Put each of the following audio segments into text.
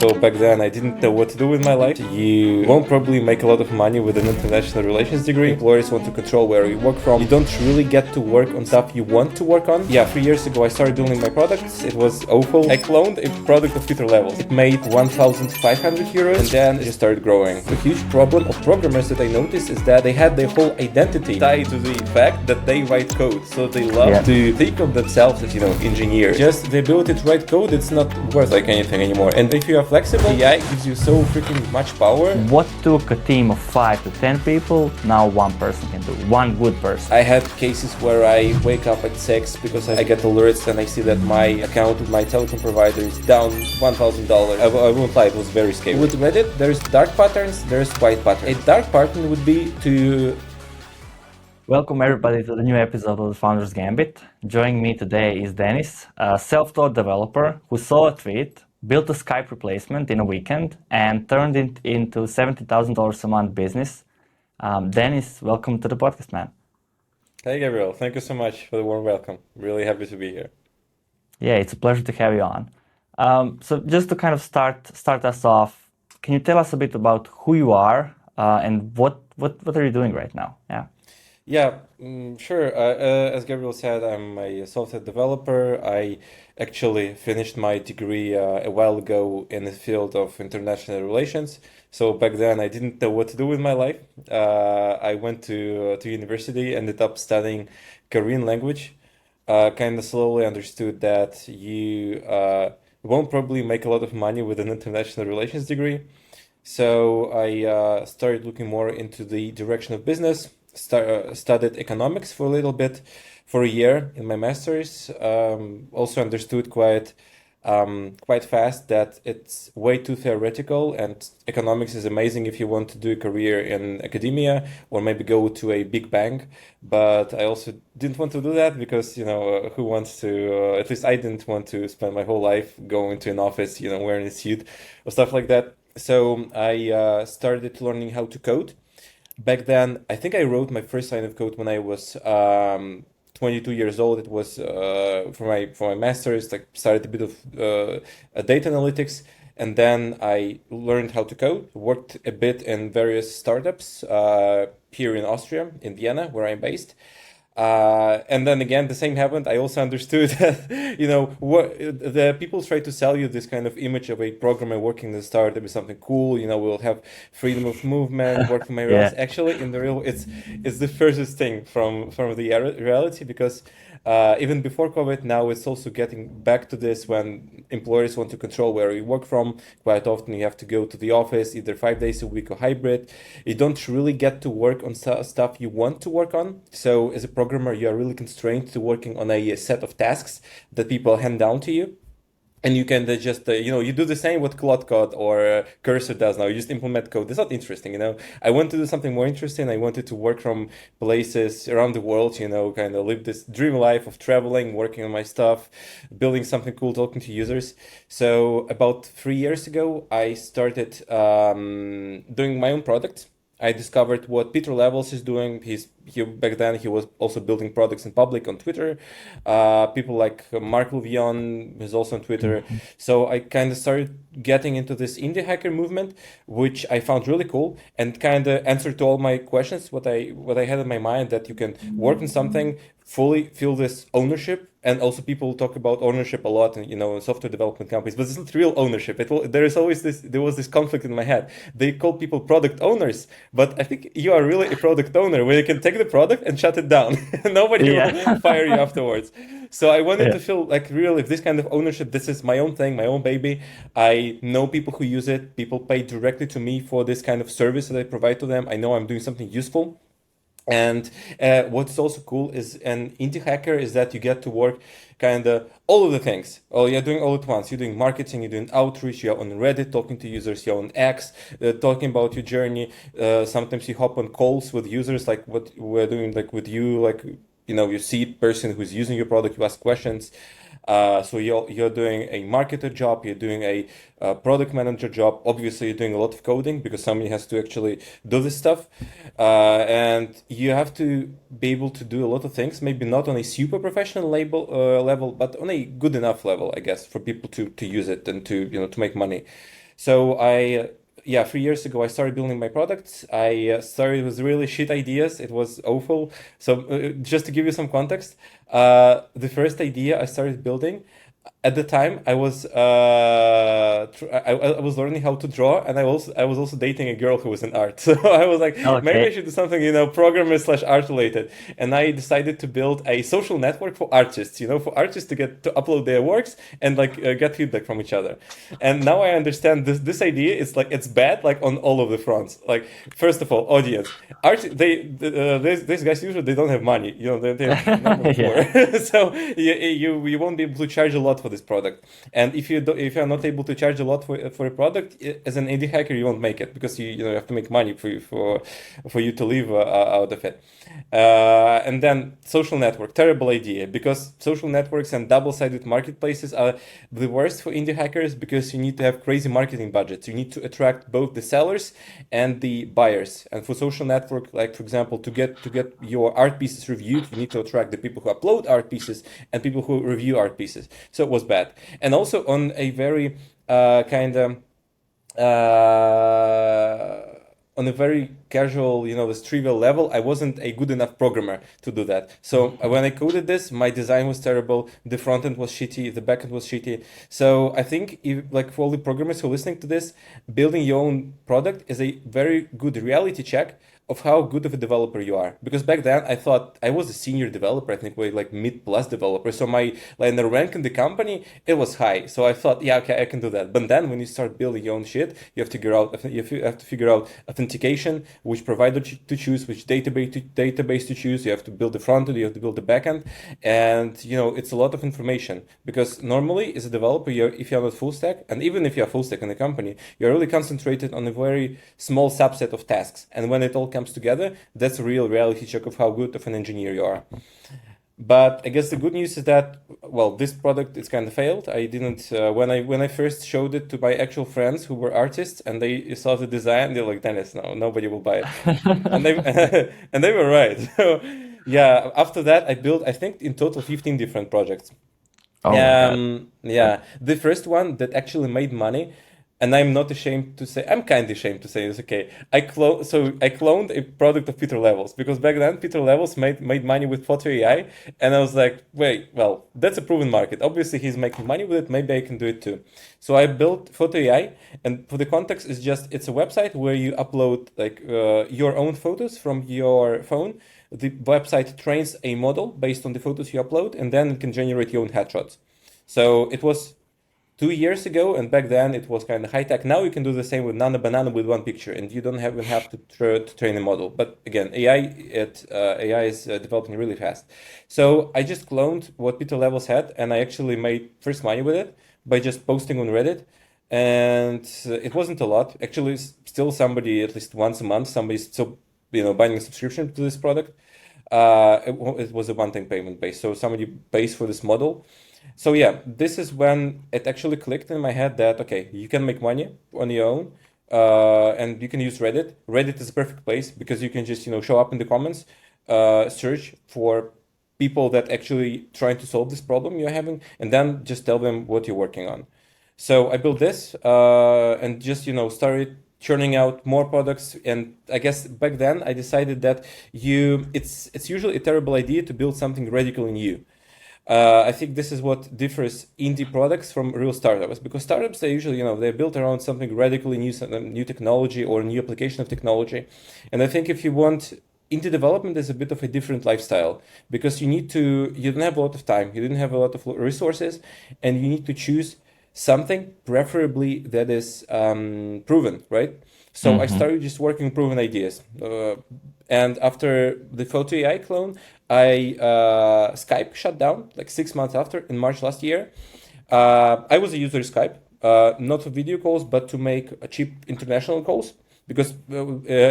So back then I didn't know what to do with my life. You won't probably make a lot of money with an international relations degree. Employers want to control where you work from. You don't really get to work on stuff you want to work on. Yeah, 3 years ago I started building my products. It was awful. I cloned a product of Twitter levels. It made 1,500 euros and then it just started growing. The huge problem of programmers that I noticed is that they had their whole identity tied to the fact that they write code. So they love to think of themselves as, engineers. Just the ability to write code, it's not worth like anything anymore. And if you are flexible, AI gives you so freaking much power. What took a team of 5 to 10 people, now one person can do, one good person. I had cases where I wake up at 6 because I get alerts and I see that my account with my telecom provider is down $1,000. I won't lie, it was very scary. With Reddit, there's dark patterns, there's white patterns. A dark pattern would be to... Welcome everybody to the new episode of the Founders Gambit. Joining me today is Denis, a self-taught developer who saw a tweet, built a Skype replacement in a weekend, and turned it into $70,000 a month business. Denis, welcome to the podcast, man. Hey Gabriel, thank you so much for the warm welcome. Really happy to be here. Yeah, it's a pleasure to have you on. So just to kind of start us off, can you tell us a bit about who you are and what are you doing right now? Yeah, sure. As Gabriel said, I'm a software developer. I actually finished my degree a while ago in the field of international relations. So back then I didn't know what to do with my life. I went to university, ended up studying Korean language. Kind of slowly understood that you won't probably make a lot of money with an international relations degree. So I started looking more into the direction of business. Studied economics for a little bit, for a year in my master's. Also understood quite fast that it's way too theoretical, and economics is amazing if you want to do a career in academia or maybe go to a big bank. But I also didn't want to do that because, who wants to, at least I didn't want to spend my whole life going to an office, wearing a suit or stuff like that. So I started learning how to code. Back then, I think I wrote my first line of code when I was 22 years old. It was for my master's. Like started a bit of data analytics, and then I learned how to code. Worked a bit in various startups here in Austria, in Vienna, where I'm based. And then again, the same happened. I also understood that, what the people try to sell you this kind of image of a programmer working in the startup is something cool. We'll have freedom of movement, work from my house. Actually, in the real, it's the furthest thing from the reality, because even before COVID, now it's also getting back to this when employers want to control where you work from. Quite often you have to go to the office either 5 days a week or hybrid. You don't really get to work on stuff you want to work on. So as a programmer, you are really constrained to working on a set of tasks that people hand down to you. And you can just, you do the same what Cloud Code or Cursor does now. You just implement code. It's not interesting, I want to do something more interesting. I wanted to work from places around the world, kind of live this dream life of traveling, working on my stuff, building something cool, talking to users. So about 3 years ago, I started doing my own product. I discovered what Peter Levels is doing. Back then he was also building products in public on Twitter. People like Mark Levion is also on Twitter. So I kind of started getting into this indie hacker movement, which I found really cool and kind of answered to all my questions. What I had in my mind, that you can work on something, fully feel this ownership. And also people talk about ownership a lot in software development companies, but it's not real ownership. There was this conflict in my head. They call people product owners, but I think you are really a product owner where you can take the product and shut it down. Nobody will fire you afterwards. So I wanted to feel like really this kind of ownership. This is my own thing, my own baby. I know people who use it. People pay directly to me for this kind of service that I provide to them. I know I'm doing something useful. And what's also cool is an indie hacker is that you get to work kind of all of the things. Oh, you're doing all at once. You're doing marketing, you're doing outreach, you're on Reddit talking to users, you're on X talking about your journey. Sometimes you hop on calls with users, like what we're doing, like with you, like you see a person who's using your product, you ask questions. So you're doing a marketer job, you're doing a product manager job. Obviously, you're doing a lot of coding because somebody has to actually do this stuff. And you have to be able to do a lot of things, maybe not on a super professional level, but on a good enough level, I guess, for people to use it and to make money. So yeah, 3 years ago, I started building my products. I started with really shit ideas. It was awful. So just to give you some context, the first idea I started building, at the time I was I was learning how to draw, and I was also dating a girl who was in art. So I was like, maybe I Okay. should do something, programmer slash art related. And I decided to build a social network for artists, for artists to get to upload their works and like get feedback from each other. And now I understand this idea is like it's bad like on all of the fronts. Like, first of all, audience art, these guys usually they don't have money, they're normally poor. Yeah. So you won't be able to charge a lot for this product. And if you're not able to charge a lot for a product, as an indie hacker you won't make it, because you have to make money for you to live out of it. And then social network, terrible idea, because social networks and double-sided marketplaces are the worst for indie hackers, because you need to have crazy marketing budgets. You need to attract both the sellers and the buyers. And for social network, like for example, to get your art pieces reviewed, you need to attract the people who upload art pieces and people who review art pieces. So it was bad. And also on a very kind of on a very casual, this trivial level, I wasn't a good enough programmer to do that. So when I coded this, my design was terrible. The front end was shitty. The back end was shitty. So I think, like for all the programmers who are listening to this, building your own product is a very good reality check of how good of a developer you are. Because back then I thought I was a senior developer, I think we're like mid plus developer. So my like the rank in the company, it was high. So I thought, yeah, okay, I can do that. But then when you start building your own shit, you have to figure out authentication, which provider to choose, which database to choose. You have to build the front end, you have to build the back end, and it's a lot of information. Because normally as a developer, if you're not full stack, and even if you're full stack in the company, you're really concentrated on a very small subset of tasks. And when it all comes together, that's a real reality check of how good of an engineer you are. But I guess the good news is that, well, this product is kind of failed. I didn't when I first showed it to my actual friends who were artists, and they saw the design, they're like, Dennis, no, nobody will buy it, and they and they were right. So yeah, after that I built, I think, in total 15 different projects. Oh my God. Yeah, the first one that actually made money, and I'm not ashamed to say, I'm kind of ashamed to say this, okay. I cloned a product of Peter Levels, because back then Peter Levels made money with Photo AI, and I was like, wait, well, that's a proven market. Obviously, he's making money with it. Maybe I can do it too. So I built Photo AI, and for the context, it's a website where you upload like your own photos from your phone. The website trains a model based on the photos you upload, and then it can generate your own headshots. So it was 2 years ago, and back then it was kind of high tech. Now you can do the same with Nano Banana with one picture, and you don't even have to train a model. But again, AI is developing really fast. So I just cloned what Peter Levels had, and I actually made first money with it by just posting on Reddit. And it wasn't a lot. Actually, still somebody, at least once a month, somebody's still buying a subscription to this product. It was a one-time payment base, so somebody pays for this model. So yeah, this is when it actually clicked in my head that, okay, you can make money on your own, and you can use Reddit. Reddit is a perfect place because you can just show up in the comments, search for people that actually trying to solve this problem you're having, and then just tell them what you're working on. So I built this, and just started churning out more products. And I guess back then I decided that it's usually a terrible idea to build something radically new. I think this is what differs indie products from real startups, because startups, they usually they're built around something radically new, some new technology or new application of technology. And I think if you want, indie development is a bit of a different lifestyle, because you don't have a lot of time, you didn't have a lot of resources, and you need to choose something preferably that is proven, right? So I Hmm. started just working proven ideas. And after the Photo AI clone, Skype shut down like 6 months after, in March last year. I was a user of Skype, not for video calls, but to make cheap international calls, because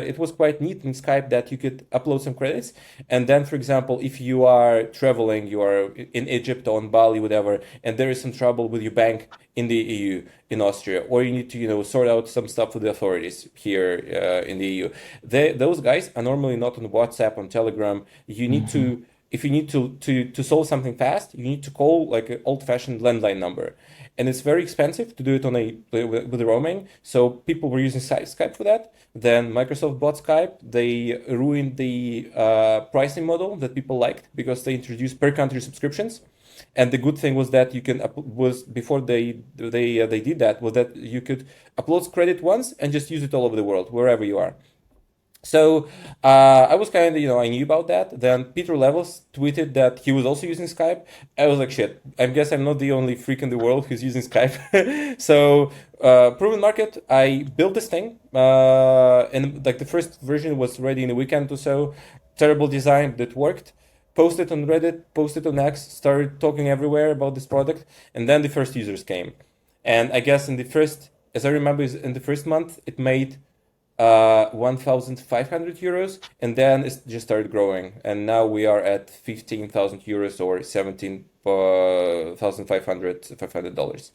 it was quite neat in Skype that you could upload some credits. And then, for example, if you are traveling, you are in Egypt or on Bali, whatever, and there is some trouble with your bank in the EU, in Austria, or you need to, sort out some stuff with the authorities here in the EU. Those guys are normally not on WhatsApp, on Telegram. You need Hmm. to if you need to solve something fast, you need to call like an old-fashioned landline number, and it's very expensive to do it on a with the roaming. So people were using Skype for that. Then Microsoft bought Skype. They ruined the pricing model that people liked because they introduced per country subscriptions. And the good thing was that you can was before they did that was that you could upload credit once and just use it all over the world wherever you are. So I was kind of, I knew about that. Then Peter Levels tweeted that he was also using Skype. I was like, shit, I guess I'm not the only freak in the world who's using Skype. So proven market, I built this thing. And like the first version was ready in a weekend or so. Terrible design that worked. Posted on Reddit, posted on X, started talking everywhere about this product. And then the first users came. And I guess as I remember, in the first month, it made 1,500 euros, and then it just started growing, and now we are at 15,000 euros or 17,500 dollars.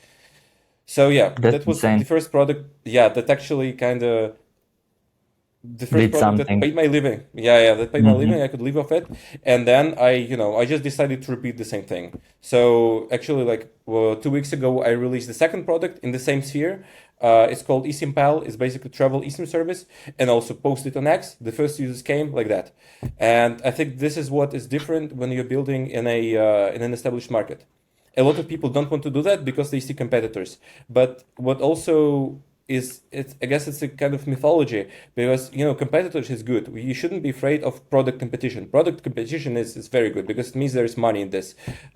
So yeah, That's that was the insane. first product. Yeah, that actually kind of the first Did product that something. paid my living. Yeah, that paid my living. Hmm. I could live off it. And then I just decided to repeat the same thing. So actually, like 2 weeks ago, I released the second product in the same sphere. It's called eSIM-Pal. It's basically travel eSIM service, and also posted on X. The first users came like that, and I think this is what is different when you're building in an established market. A lot of people don't want to do that because they see competitors. But what also is I guess it's a kind of mythology because competitors is good. You shouldn't be afraid of product competition. Product competition is very good because it means there's money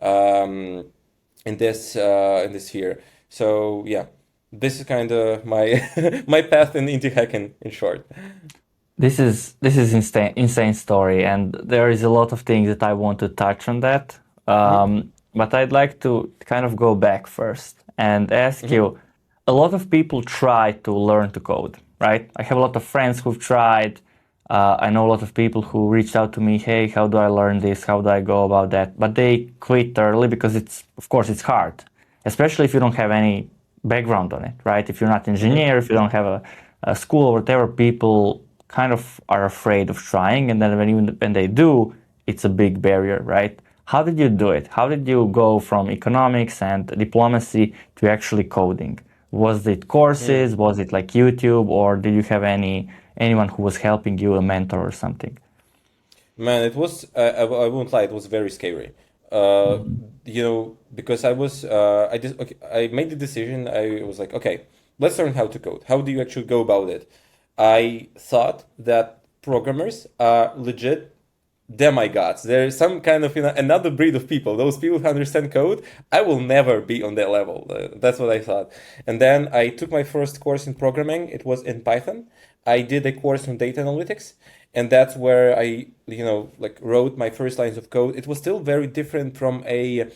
um, in this sphere. So yeah, this is kind of my my path into hacking in short. This is insane story, and there is a lot of things that I want to touch on that. Hmm. But I'd like to kind of go back first and ask Hmm. you, a lot of people try to learn to code, right? I have a lot of friends who've tried. I know a lot of people who reached out to me, hey, how do I learn this? How do I go about that? But they quit early because of course, it's hard, especially if you don't have any background on it, right? If you're not an Hmm. engineer, if you don't have a school or whatever, people kind of are afraid of trying. And then when they do, it's a big barrier, right? How did you do it? How did you go from economics and diplomacy to actually coding? Was it Hmm. courses? Was it like YouTube, or did you have anyone who was helping you, a mentor or something? Man, it was, I won't lie, it was very scary. Uh, because okay, I made the decision. I was like, okay, let's learn how to code. How do you actually go about it? I thought that programmers are legit demigods. There's some kind of another breed of people. Those people who understand code. I will never be on that level. That's what I thought. And then I took my first course in programming. It was in Python. I did a course on data analytics, and that's where I like wrote my first lines of code. It was still very different from a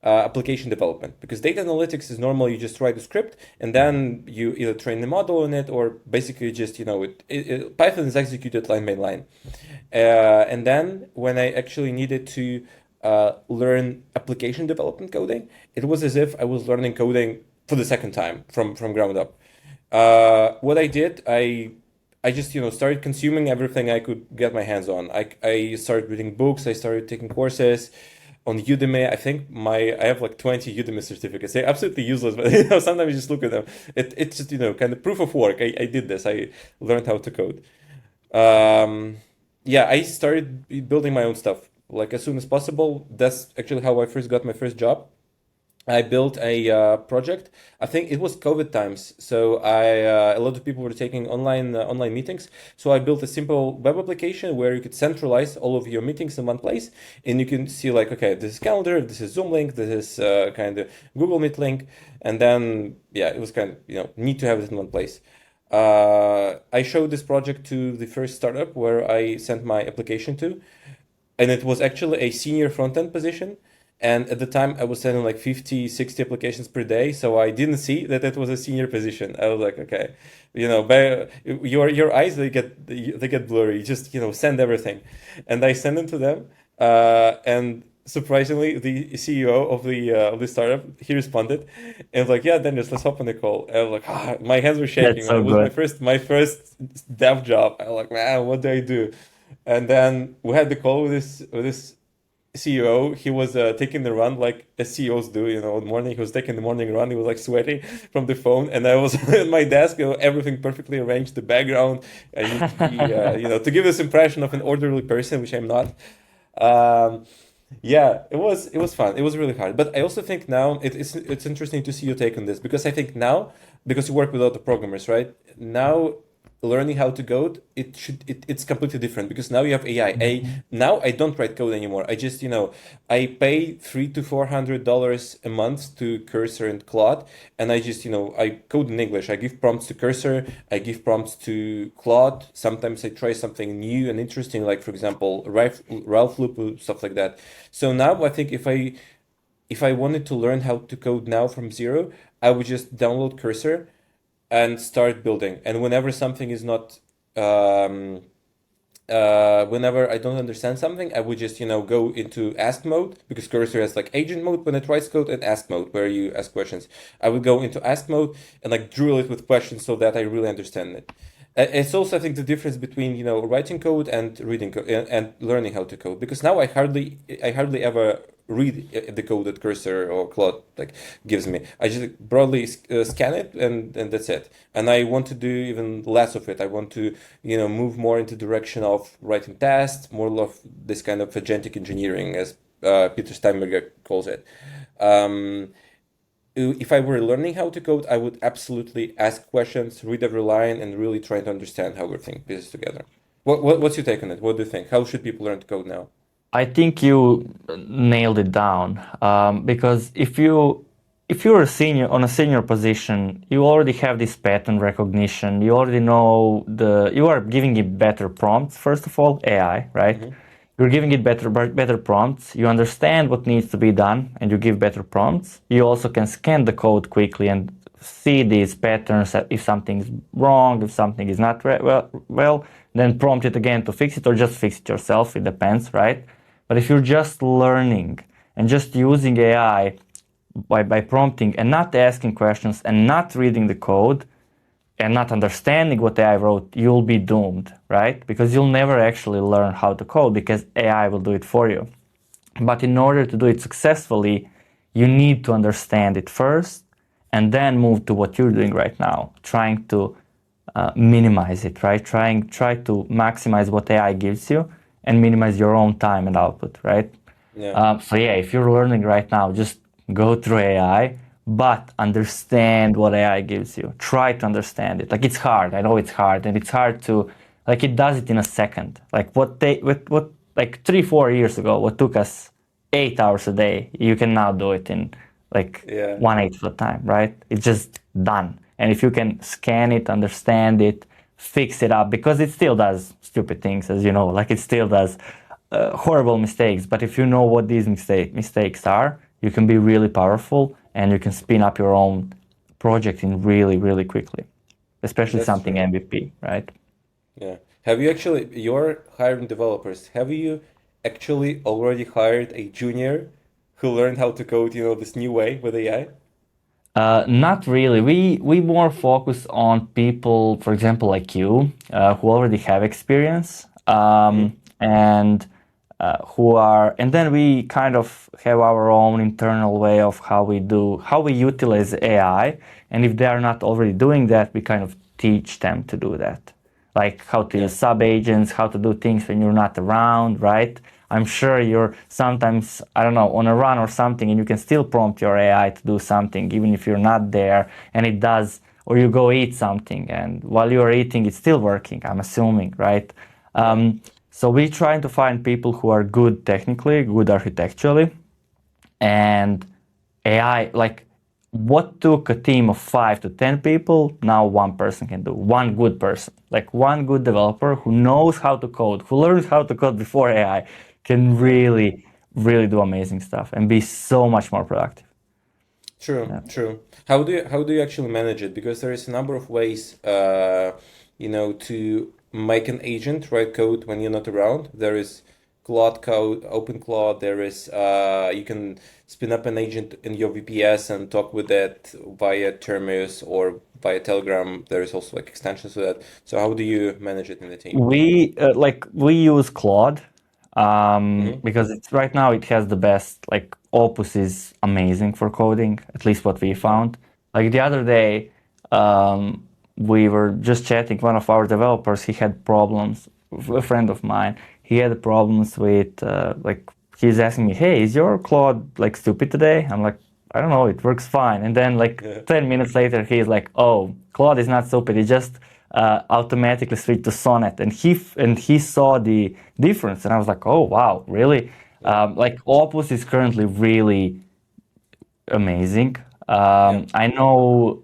application development because data analytics is normal. You just write a script and then you either train the model on it or basically just Python is executed line by line. And then when I actually needed to learn application development coding, it was as if I was learning coding for the second time from ground up. What I did, I just started consuming everything I could get my hands on. I started reading books. I started taking courses on Udemy. I have like 20 Udemy certificates. They're absolutely useless, but sometimes you just look at them. It's just kind of proof of work. I did this. I learned how to code. Um, yeah, I started building my own stuff like as soon as possible. That's actually how I first got my first job. I built a project. I think it was COVID times, so a lot of people were taking online meetings. So I built a simple web application where you could centralize all of your meetings in one place, and you can see like, okay, this is calendar, this is Zoom link, this is kind of Google Meet link, and then yeah, it was kind of neat to have it in one place. I showed this project to the first startup where I sent my application to, and it was actually a senior front end position. And at the time, I was sending like 50, 60 applications per day, so I didn't see that it was a senior position. I was like, okay, your eyes they get blurry. You just send everything, and I sent them to them. And surprisingly, the CEO of the startup he responded, and was like, yeah, Dennis, let's hop on the call. And I was like, my hands were That's shaking, man. so It was good. my first dev job. I was like, man, what do I do? And then we had the call with this CEO, he was taking the run like as CEOs do, in the morning. He was taking the morning run. He was like sweating from the phone, and I was at my desk, everything perfectly arranged, the background. I need to be, to give this impression of an orderly person, which I'm not. Um, yeah, it was fun. It was really hard, but I also think now it's interesting to see your take on this because I think now because you work with other programmers, right? Now learning how to code it's completely different because now you have AI. Now I don't write code anymore. I just I pay $300 to $400 a month to Cursor and Claude, and I just I code in English. I give prompts to Cursor, I give prompts to Claude. Sometimes I try something new and interesting, like for example Ralph Loop, stuff like that. So now I think if I wanted to learn how to code now from zero, I would just download Cursor and start building. And whenever something is not, whenever I don't understand something, I would just, go into ask mode because Cursor has like agent mode when it writes code and ask mode where you ask questions. I would go into ask mode and like drill it with questions so that I really understand it. It's also, I think, the difference between, writing code and reading code and learning how to code because now I hardly ever read the code that Cursor or Claude like gives me. I just broadly scan it and that's it. And I want to do even less of it. I want to move more into the direction of writing tests, more of this kind of agentic engineering, as Peter Steinberger calls it. Um, if I were learning how to code, I would absolutely ask questions, read every line, and really try to understand how everything pieces together. What's your take on it? What do you think? How should people learn to code now? I think you nailed it down because if you're a senior on a senior position, you already have this pattern recognition. You already know you are giving it better prompts. First of all, AI, right? Hmm. You're giving it better prompts. You understand what needs to be done, and you give better prompts. You also can scan the code quickly and see these patterns. If something's wrong, if something is not well, then prompt it again to fix it, or just fix it yourself. It depends, right? But if you're just learning and just using AI by prompting and not asking questions and not reading the code and not understanding what AI wrote, you'll be doomed, right? Because you'll never actually learn how to code because AI will do it for you. But in order to do it successfully, you need to understand it first and then move to what you're doing right now, trying to minimize it, right? Try to maximize what AI gives you and minimize your own time and output, right? Yeah. So yeah, if you're learning right now, just go through AI, but understand what AI gives you. Try to understand it. Like it's hard. I know it's hard, and it's hard to like it does it in a second. Like what like 3-4 years ago, what took us 8 hours a day, you can now do it in like Yeah. 1/8 of the time, right? It's just done. And if you can scan it, understand it, fix it up, because it still does stupid things, as you know, like it still does horrible mistakes. But if you know what these mistakes are, you can be really powerful and you can spin up your own project in really, really quickly, especially That's something true. MVP, right? Yeah. Have you actually, you're hiring developers, have you actually already hired a junior who learned how to code, this new way with AI? Not really. We more focus on people, for example, like you, who already have experience, Mm. and and then we kind of have our own internal way of how we utilize AI. And if they are not already doing that, we kind of teach them to do that, like how to Yeah. use sub agents, how to do things when you're not around, right? I'm sure you're sometimes, I don't know, on a run or something, and you can still prompt your AI to do something, even if you're not there, and it does, or you go eat something, and while you're eating, it's still working, I'm assuming, right? Yeah. So we're trying to find people who are good technically, good architecturally, and AI, like what took a team of 5 to 10 people, now one person can do. One good person, like one good developer who knows how to code, who learns how to code before AI, can Yeah. really, really do amazing stuff and be so much more productive. True, Yeah. true. How do you actually manage it? Because there is a number of ways, to make an agent write code when you're not around. There is Claude code, Open Claude. There is you can spin up an agent in your VPS and talk with it via Terminus or via Telegram. There is also like extensions to that. So how do you manage it in the team? We use Claude. Mm-hmm. because it's right now it has the best. Like Opus is amazing for coding, at least what we Yeah. found. Like the other day, we were just chatting. One of our developers, he had problems. A friend of mine, he had problems with like he's asking me, "Hey, is your Claude like stupid today?" I'm like, "I don't know, it works fine." And then like Yeah. 10 minutes later, he's like, "Oh, Claude is not stupid. He just automatically switched to Sonnet." And he saw the difference, and I was like, "Oh wow, really?" Yeah. Like Opus is currently really amazing. Yeah. I know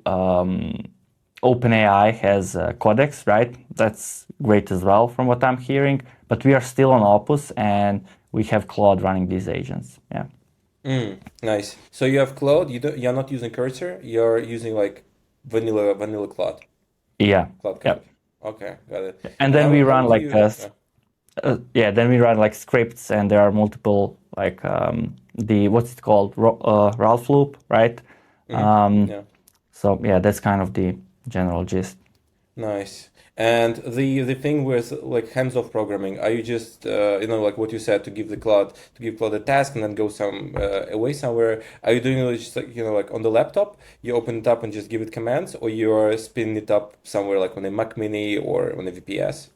OpenAI has Codex, right? That's great as well, from what I'm hearing. But we are still on Opus, and we have Claude running these agents. Yeah. Nice. So you have Claude. You're not using Cursor. You're using like vanilla Claude, Yeah. Claude Yeah. Code. Okay, got it. And And then we how run do like you? Yeah. yeah, then we run like scripts, and there are multiple like the what's it called, Ralph loop, right? Mm-hmm. Um, Yeah. so yeah, that's kind of the general gist. Nice. And the thing with like hands-off programming, are you just like what you said to give Claude a task and then go some away somewhere? Are you doing it just like like on the laptop? You open it up and just give it commands, or you're spinning it up somewhere like on a Mac Mini or on a VPS?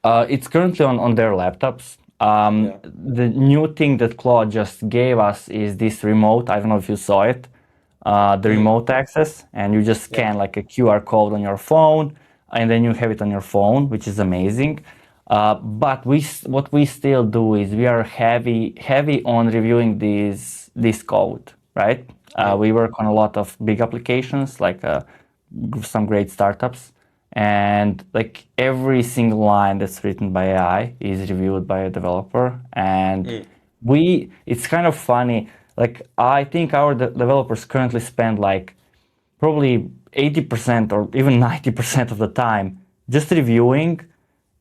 It's currently on their laptops. Yeah. The new thing that Claude just gave us is this remote. I don't know if you saw it, the Mm, remote access, and you just yeah. scan like a QR code on your phone, and then you have it on your phone, which is amazing. But what we still do is we are heavy on reviewing this code, right? Mm, We work on a lot of big applications, like some great startups, and like every single line that's written by AI is reviewed by a developer. And mm, it's kind of funny. Like I think our developers currently spend like probably 80% or even 90% of the time just reviewing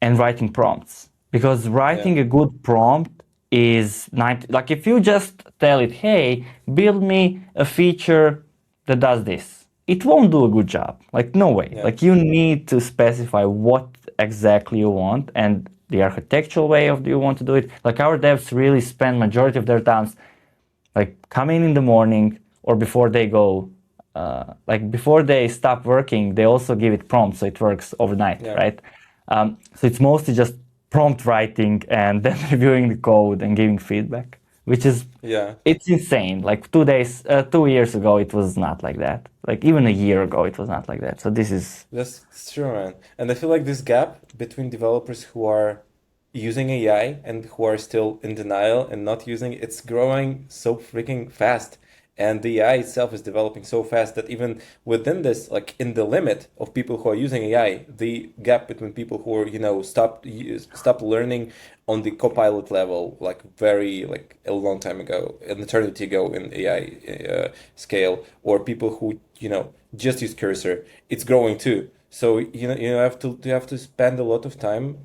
and writing prompts. Because yeah. writing a good prompt is 90, like if you just tell it, hey, build me a feature that does this, it won't do a good job. Like, no way. Yeah. Like, you need to specify what exactly you want and the architectural way of you want to do it. Like, our devs really spend majority of their times like coming in the morning or before they go, like before they stop working, they also give it prompts so it works overnight, Yeah. right? So it's mostly just prompt writing and then reviewing the code and giving feedback, which is Yeah. it's insane. Like 2 days, 2 years ago, it was not like that. Like even a year ago, it was not like that. So this is That's true, man. And I feel like this gap between developers who are using AI and who are still in denial and not using it, it's growing so freaking fast. And the AI itself is developing so fast that even within this, like in the limit of people who are using AI, the gap between people who are, stop learning on the copilot level, like very like a long time ago, an eternity ago in AI scale, or people who, just use cursor, it's growing too. So you have to spend a lot of time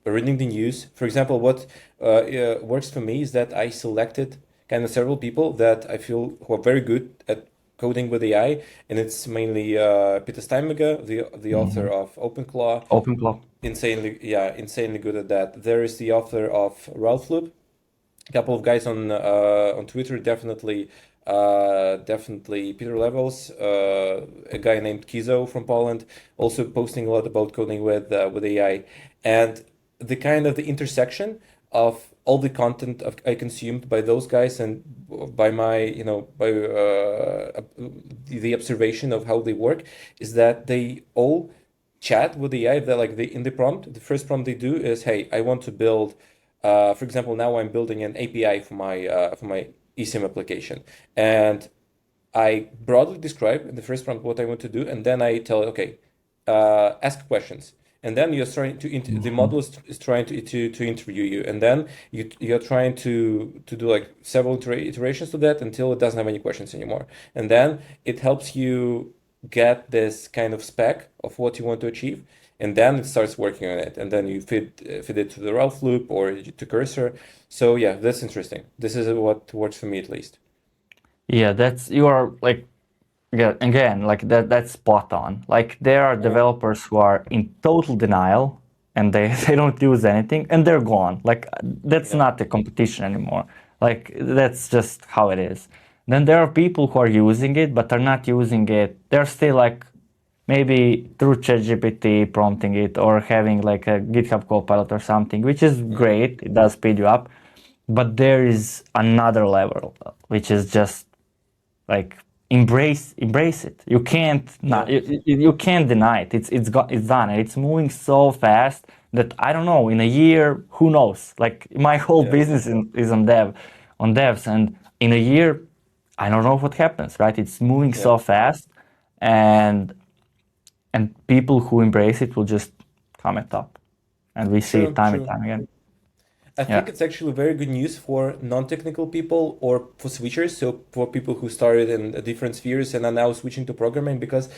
reading the news. For example, what works for me is that I selected kind of several people that I feel who are very good at coding with AI, and it's mainly Peter Steinberger, the author mhm. of OpenClaw, OpenClaw. insanely good at that. There is the author of Ralph Loop, a couple of guys on Twitter, definitely Peter Levels, a guy named Kizo from Poland, also posting a lot about coding with AI, and the intersection of all the content I consumed by those guys and by my by the observation of how they work is that they all chat with the AI. That like in the prompt, the first prompt they do is, "Hey, I want to build." For example, now I'm building an API for my eSIM application, and I broadly describe in the first prompt what I want to do, and then I tell it, okay, ask questions, and then you're trying to the model is trying to interview you, and then you're trying to do like several iterations to that until it doesn't have any questions anymore, and then it helps you get this kind of spec of what you want to achieve, and then it starts working on it, and then you feed it to the Ralph loop or to cursor. So yeah, that's interesting. This is what works for me at least. Yeah, that's you are like yeah, again, like that's spot on. Like there are Uh-huh. developers who are in total denial, and they don't use anything and they're gone. Like that's Yeah. not a competition anymore. Like that's just how it is. Then there are people who are using it but are not using it. They're still like maybe through ChatGPT prompting it or having like a GitHub Copilot or something, which is Hmm. great. It does speed you up. But there is another level, which is just like embrace it. You can't not Yeah. you can't deny it. It's done, and it's moving so fast that I don't know. In a year, who knows? Like my whole Yeah. business is on devs, and in a year, I don't know what happens. Right? It's moving Yeah. so fast, and people who embrace it will just come at top, and we see it True. time and True. time again. I Yeah. think it's actually very good news for non-technical people or for switchers, so for people who started in different spheres and are now switching to programming, because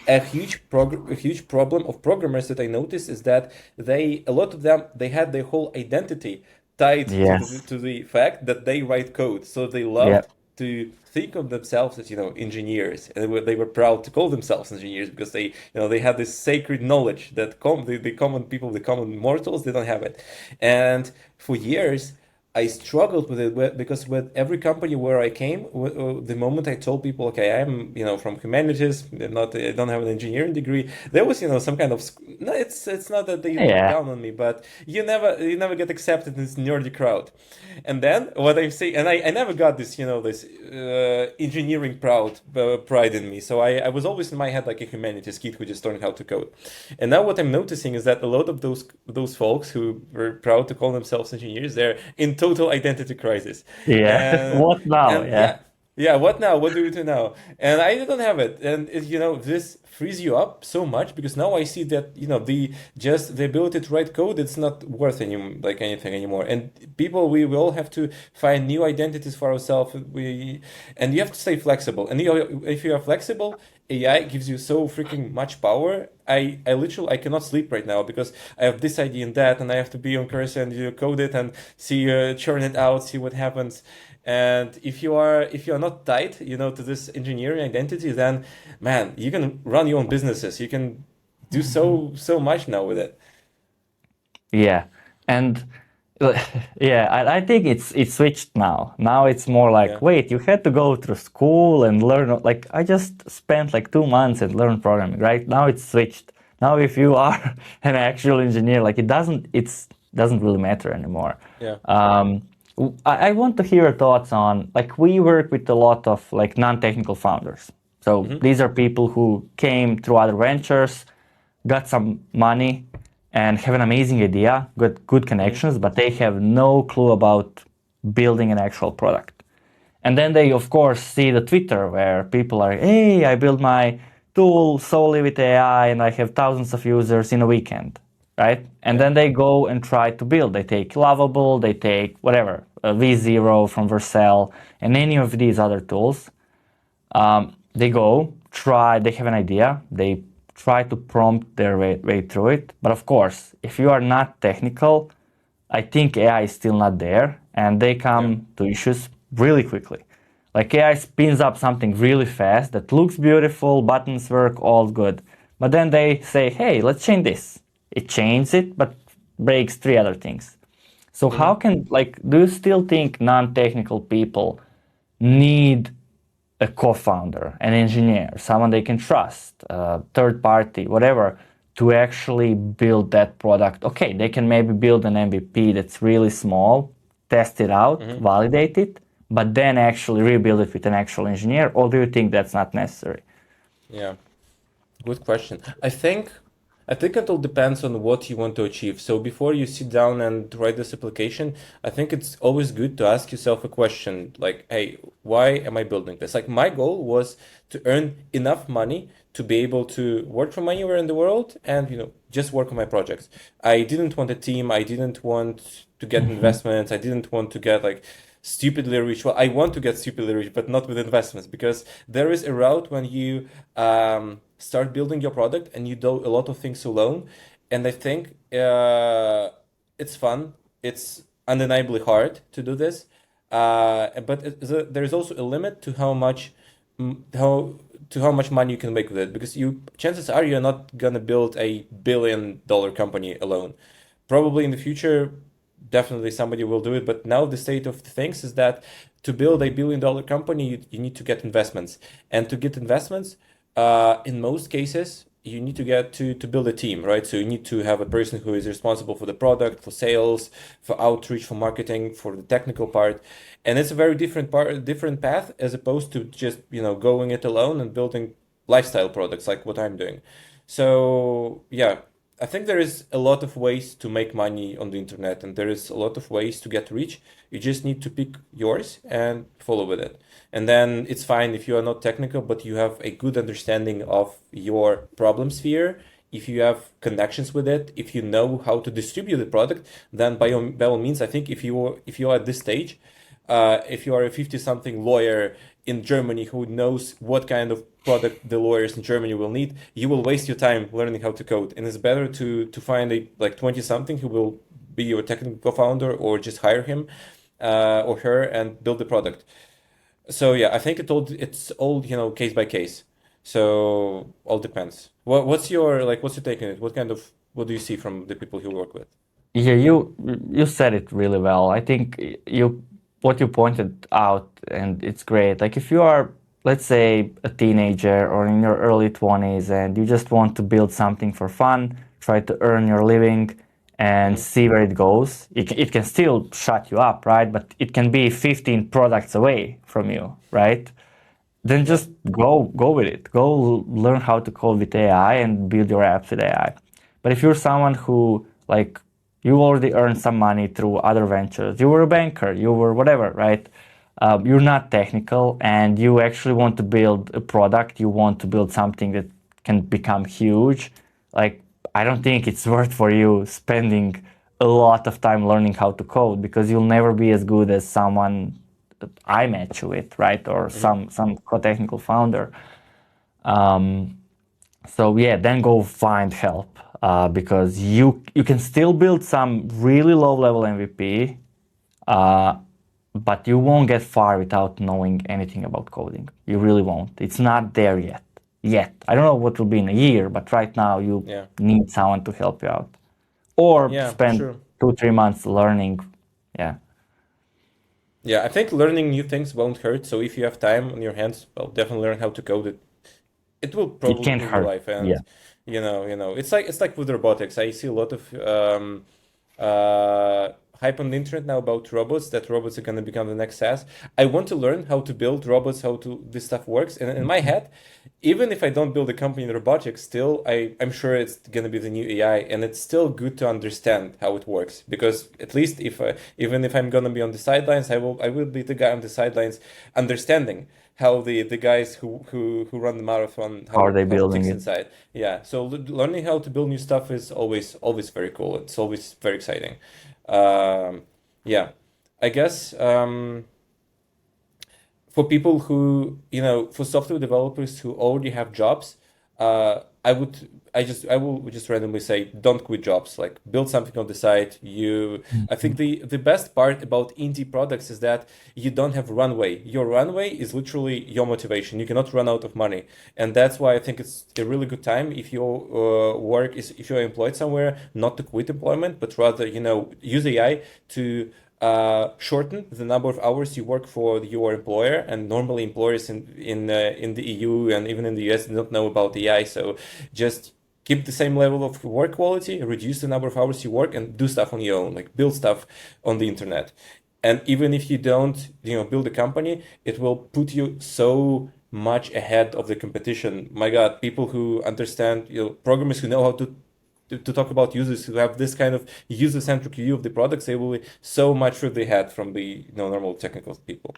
a huge problem of programmers that I noticed is that a lot of them, they had their whole identity tied to Yes. the fact that they write code. So they Yeah. loved to think of themselves as, engineers, and they were proud to call themselves engineers because they had this sacred knowledge that the common people, the common mortals, they don't have it. And for years I struggled with it because with every company where I came, the moment I told people, okay, I'm from humanities, I don't have an engineering degree, there was some kind of no, it's not that they look Yeah. down on me, but you never get accepted in this nerdy crowd. And then what I say, and I never got this this engineering pride in me. So I was always in my head like a humanities kid who just learned how to code. And now what I'm noticing is that a lot of those folks who were proud to call themselves engineers, they're in total identity crisis. Yeah. And What now? and Yeah. yeah. Yeah, what now? What do we do now? And I don't have it. And this frees you up so much because now I see that, the ability to write code, it's not worth anything anymore. And people, we all have to find new identities for ourselves. And you have to stay flexible. And if you are flexible, AI gives you so freaking much power. I literally I cannot sleep right now because I have this idea and that, and I have to be on cursor and code it and see churn it out, see what happens. And if you are not tied, to this engineering identity, then man, you can run your own businesses. You can do so much now with it. Yeah. And yeah, I think it's switched now. Now it's more like, Yeah. wait, you had to go through school and learn. Like I just spent like 2 months and learned programming, right? Now it's switched. Now if you are an actual engineer, like it doesn't really matter anymore. Yeah. I want to hear your thoughts on, like, we work with a lot of like non-technical founders. So Hmm. these are people who came through other ventures, got some money, and have an amazing idea, got good Hmm. connections, but they have no clue about building an actual product. And then they, of course, see the Twitter where people are, hey, I built my tool solely with AI and I have thousands of users in a weekend, right? And Yeah. then they go and try to build. They take Lovable, they take whatever, V0 from Vercel, and any of these other tools. They go, try, they have an idea, they try to prompt their way through it. But of course, if you are not technical, I think AI is still not there, and they Yeah. come to issues really quickly. Like AI spins up something really fast that looks beautiful, buttons work, all good. But then they say, hey, let's change this. It changes it, but breaks three other things. So how Hmm. can, like, do you still think non-technical people need a co-founder, an engineer, someone they can trust, a third party, whatever, to actually build that product? Okay, they can maybe build an MVP that's really small, test it out, Hmm. validate it, but then actually rebuild it with an actual engineer, or do you think that's not necessary? Yeah. Good question. I think it all depends on what you want to achieve. So before you sit down and write this application, I think it's always good to ask yourself a question like, hey, why am I building this? Like my goal was to earn enough money to be able to work from anywhere in the world and just work on my projects. I didn't want a team. I didn't want to get Mhm. investments. I didn't want to get like stupidly rich. Well, I want to get stupidly rich, but not with investments because there is a route when you start building your product and you do a lot of things alone. And I think it's fun. It's undeniably hard to do this. But there is also a limit to how much, how to how much money you can make with it, because chances are you're not gonna build a $1 billion company alone. Probably in the future, definitely somebody will do it, but now the state of things is that to build a $1 billion company, you need to get investments, and to get investments, in most cases, you need to get to build a team, right? So you need to have a person who is responsible for the product, for sales, for outreach, for marketing, for the technical part. And it's a very different path as opposed to just, going it alone and building lifestyle products like what I'm doing. So yeah, I think there is a lot of ways to make money on the internet, and there is a lot of ways to get rich. You just need to pick yours and follow with it. And then it's fine if you are not technical, but you have a good understanding of your problem sphere. If you have connections with it, if you know how to distribute the product, then by all means, I think if you are at this stage, if you are a 50-something lawyer in Germany who knows what kind of product the lawyers in Germany will need, you will waste your time learning how to code. And it's better to find a like 20-something who will be your technical co-founder, or just hire him or her and build the product. So yeah, I think it's all case by case. So all depends. What's your take on it? What do you see from the people you work with? Yeah, you said it really well. I think what you pointed out, and it's great. Like if you are, let's say, a teenager or in your early 20s and you just want to build something for fun, try to earn your living and see where it goes, it can still shut you up, right? But it can be 15 products away from you, right? Then Yeah. just go with it. Go learn how to code with AI and build your apps with AI. But if you're someone who like you already earned some money through other ventures, you were a banker, you were whatever, right? You're not technical and you actually want to build a product, you want to build something that can become huge. Like, I don't think it's worth for you spending a lot of time learning how to code, because you'll never be as good as someone that I match you with, right? Or some technical founder. So yeah, then go find help, because you can still build some really low level MVP, but you won't get far without knowing anything about coding. You really won't. It's not there yet. I don't know what will be in a year, but right now you Yeah. need someone to help you out, or Yeah, for spend sure. 2-3 months learning. Yeah, Yeah, I think learning new things won't hurt. So if you have time on your hands, well, definitely learn how to code it. It will it probably can't improve your hurt. life. Yeah. And it's like with robotics. I see a lot of uh, hype on the internet now about robots. That robots are going to become the next SaaS. I want to learn how to build robots, how to this stuff works. And in my head, even if I don't build a company in robotics, still I'm sure it's going to be the new AI, and it's still good to understand how it works, because at least even if I'm going to be on the sidelines, I will be the guy on the sidelines understanding how the guys who run the marathon, How are they how it building ticks it? inside. Yeah, so learning how to build new stuff is always very cool. It's always very exciting. Um, yeah, I guess for people who, for software developers who already have jobs, I will just randomly say, don't quit jobs. Like, build something on the side. I think the best part about indie products is that you don't have runway. Your runway is literally your motivation. You cannot run out of money, and that's why I think it's a really good time if your if you're employed somewhere, not to quit employment, but rather use AI to shorten the number of hours you work for your employer. And normally employers in the EU and even in the US do not know about AI, so just keep the same level of work quality, reduce the number of hours you work, and do stuff on your own, like build stuff on the internet. And even if you don't, build a company, it will put you so much ahead of the competition. My God, people who understand, programmers who know how to talk about users, who have this kind of user-centric view of the products, they will be so much further ahead from the normal technical people.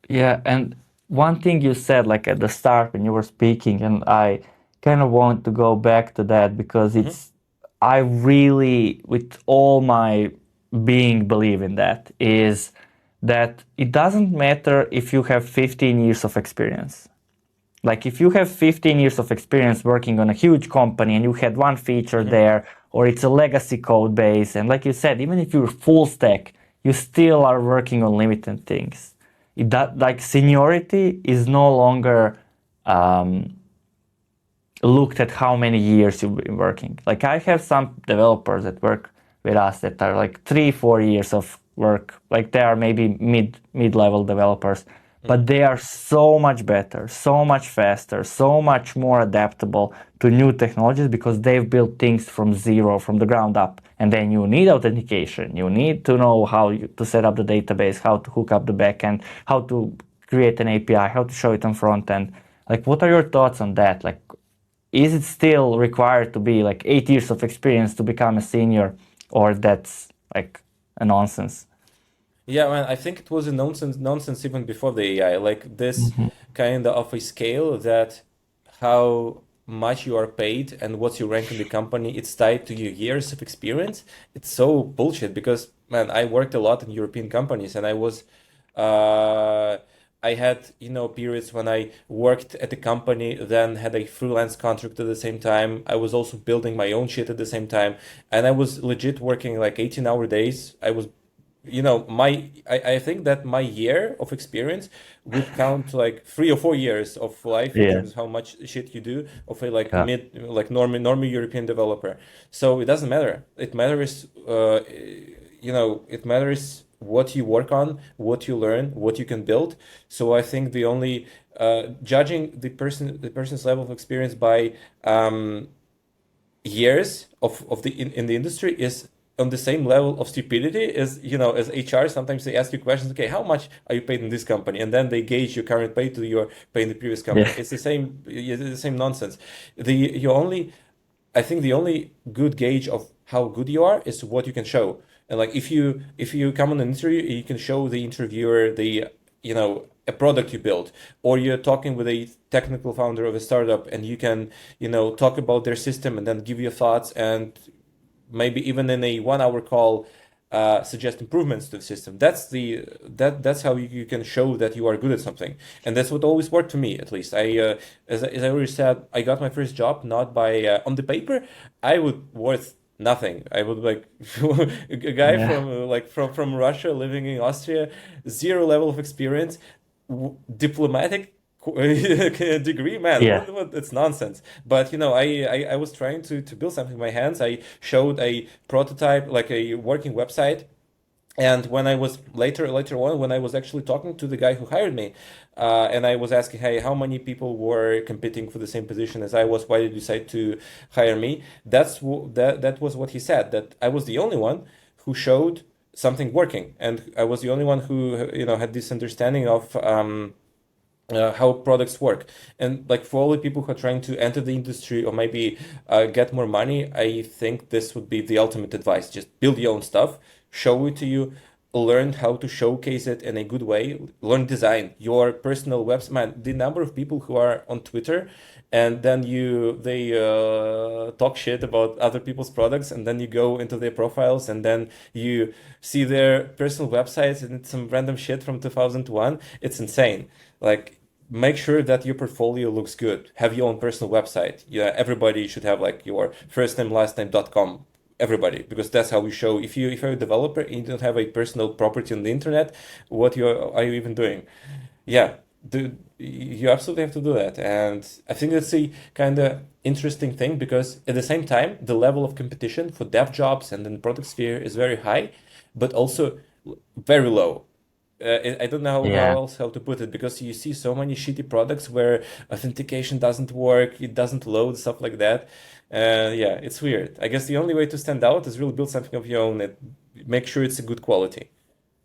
Yeah, and one thing you said like at the start when you were speaking, and I kind of want to go back to that because Hmm. I really, with all my being, believe in that, is that it doesn't matter if you have 15 years of experience. Like if you have 15 years of experience working on a huge company and you had one feature Hmm. there, or it's a legacy code base, and like you said, even if you're full stack, you still are working on limited things. Like seniority is no longer looked at how many years you've been working. Like I have some developers that work with us that are like 3-4 years of work. Like they are maybe mid-level developers, but they are so much better, so much faster, so much more adaptable to new technologies because they've built things from zero, from the ground up. And then you need authentication. You need to know how to set up the database, how to hook up the backend, how to create an API, how to show it on front end. Like, what are your thoughts on that? Like, is it still required to be like 8 years of experience to become a senior, or that's like a nonsense? Yeah, man, I think it was a nonsense even before the AI. Like this Mhm. kind of a scale that how much you are paid and what's your rank in the company, it's tied to your years of experience. It's so bullshit because, man, I worked a lot in European companies and uh, I had, periods when I worked at the company, then had a freelance contract at the same time. I was also building my own shit at the same time, and I was legit working like 18-hour days. I was I think that my year of experience would count like 3 or 4 years of life in Yeah. terms of how much shit you do of a like Yeah. normie European developer. So it doesn't matter. It matters, it matters what you work on, what you learn, what you can build. So I think the only judging the person's level of experience by years of in the industry is on the same level of stupidity as as HR. Sometimes they ask you questions, okay, how much are you paid in this company, and then they gauge your current pay to your pay in the previous company. Yeah. It's the same nonsense. I think the only good gauge of how good you are is what you can show. And like if you come on an interview, you can show the interviewer a product you built, or you're talking with a technical founder of a startup, and you can talk about their system and then give your thoughts, and maybe even in a 1 hour call suggest improvements to the system. That's how you can show that you are good at something, and that's what always worked for me. At least as I already said, I got my first job not by on the paper. I would worth nothing. I would like a guy Yeah. from from Russia living in Austria, zero level of experience, diplomatic degree, man. Yeah. What it's nonsense. But I was trying to build something with my hands. I showed a prototype, like a working website. And when I was later on, when I was actually talking to the guy who hired me, and I was asking, hey, how many people were competing for the same position as I was? Why did you decide to hire me? That was what he said, that I was the only one who showed something working, and I was the only one who had this understanding of how products work. And like for all the people who are trying to enter the industry or maybe get more money, I think this would be the ultimate advice. Just build your own stuff, show it to you, learn how to showcase it in a good way, learn design, your personal website. Man, the number of people who are on Twitter and then they talk shit about other people's products, and then you go into their profiles and then you see their personal websites and it's some random shit from 2001. It's insane. Like, make sure that your portfolio looks good. Have your own personal website. Yeah, everybody should have like your first name, last name.com. Everybody, because that's how we show. If you're a developer and you don't have a personal property on the internet, what are you even doing? Yeah, you absolutely have to do that. And I think that's a kind of interesting thing, because at the same time, the level of competition for dev jobs and in the product sphere is very high, but also very low. I don't know how Yeah. else how to put it, because you see so many shitty products where authentication doesn't work, it doesn't load, stuff like that. Yeah, it's weird. I guess the only way to stand out is really build something of your own and make sure it's a good quality.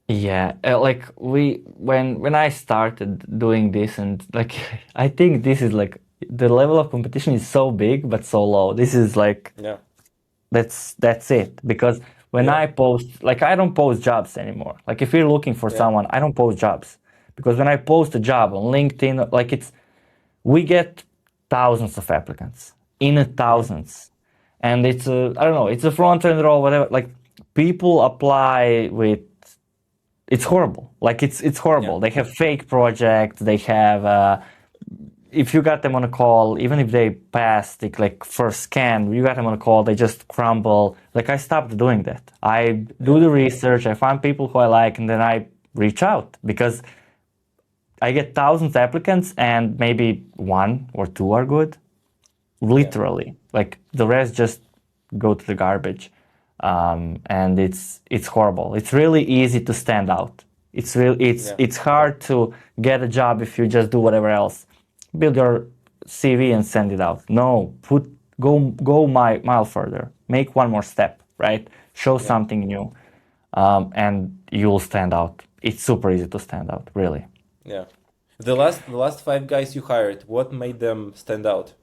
Yeah, like when I started doing this, and like I think this is like the level of competition is so big but so low. This is like Yeah, that's it. Because when yeah, I post, like I don't post jobs anymore. Like if you're looking for yeah, someone, I don't post jobs. Because when I post a job on LinkedIn, like we get thousands of applicants, in the hmm, thousands. And it's a, I don't know, it's a front end role, whatever. Like people apply with, it's horrible. Like it's yeah, horrible. They have fake projects. They have if you got them on a call, even if they pass the like first scan, you got them on a call, they just crumble. Like I stopped doing that. I do yeah, the research, I find people who I like, and then I reach out, because I get thousands of applicants and maybe one or two are good, Yeah. literally. Like the rest just go to the garbage, and it's horrible. It's really easy to stand out. Yeah. It's hard to get a job if you just do whatever else. Build your CV and send it out. No, go mile further. Make one more step, right? Show Yeah. something new, and you'll stand out. It's super easy to stand out, really. Yeah. The last five guys you hired, what made them stand out?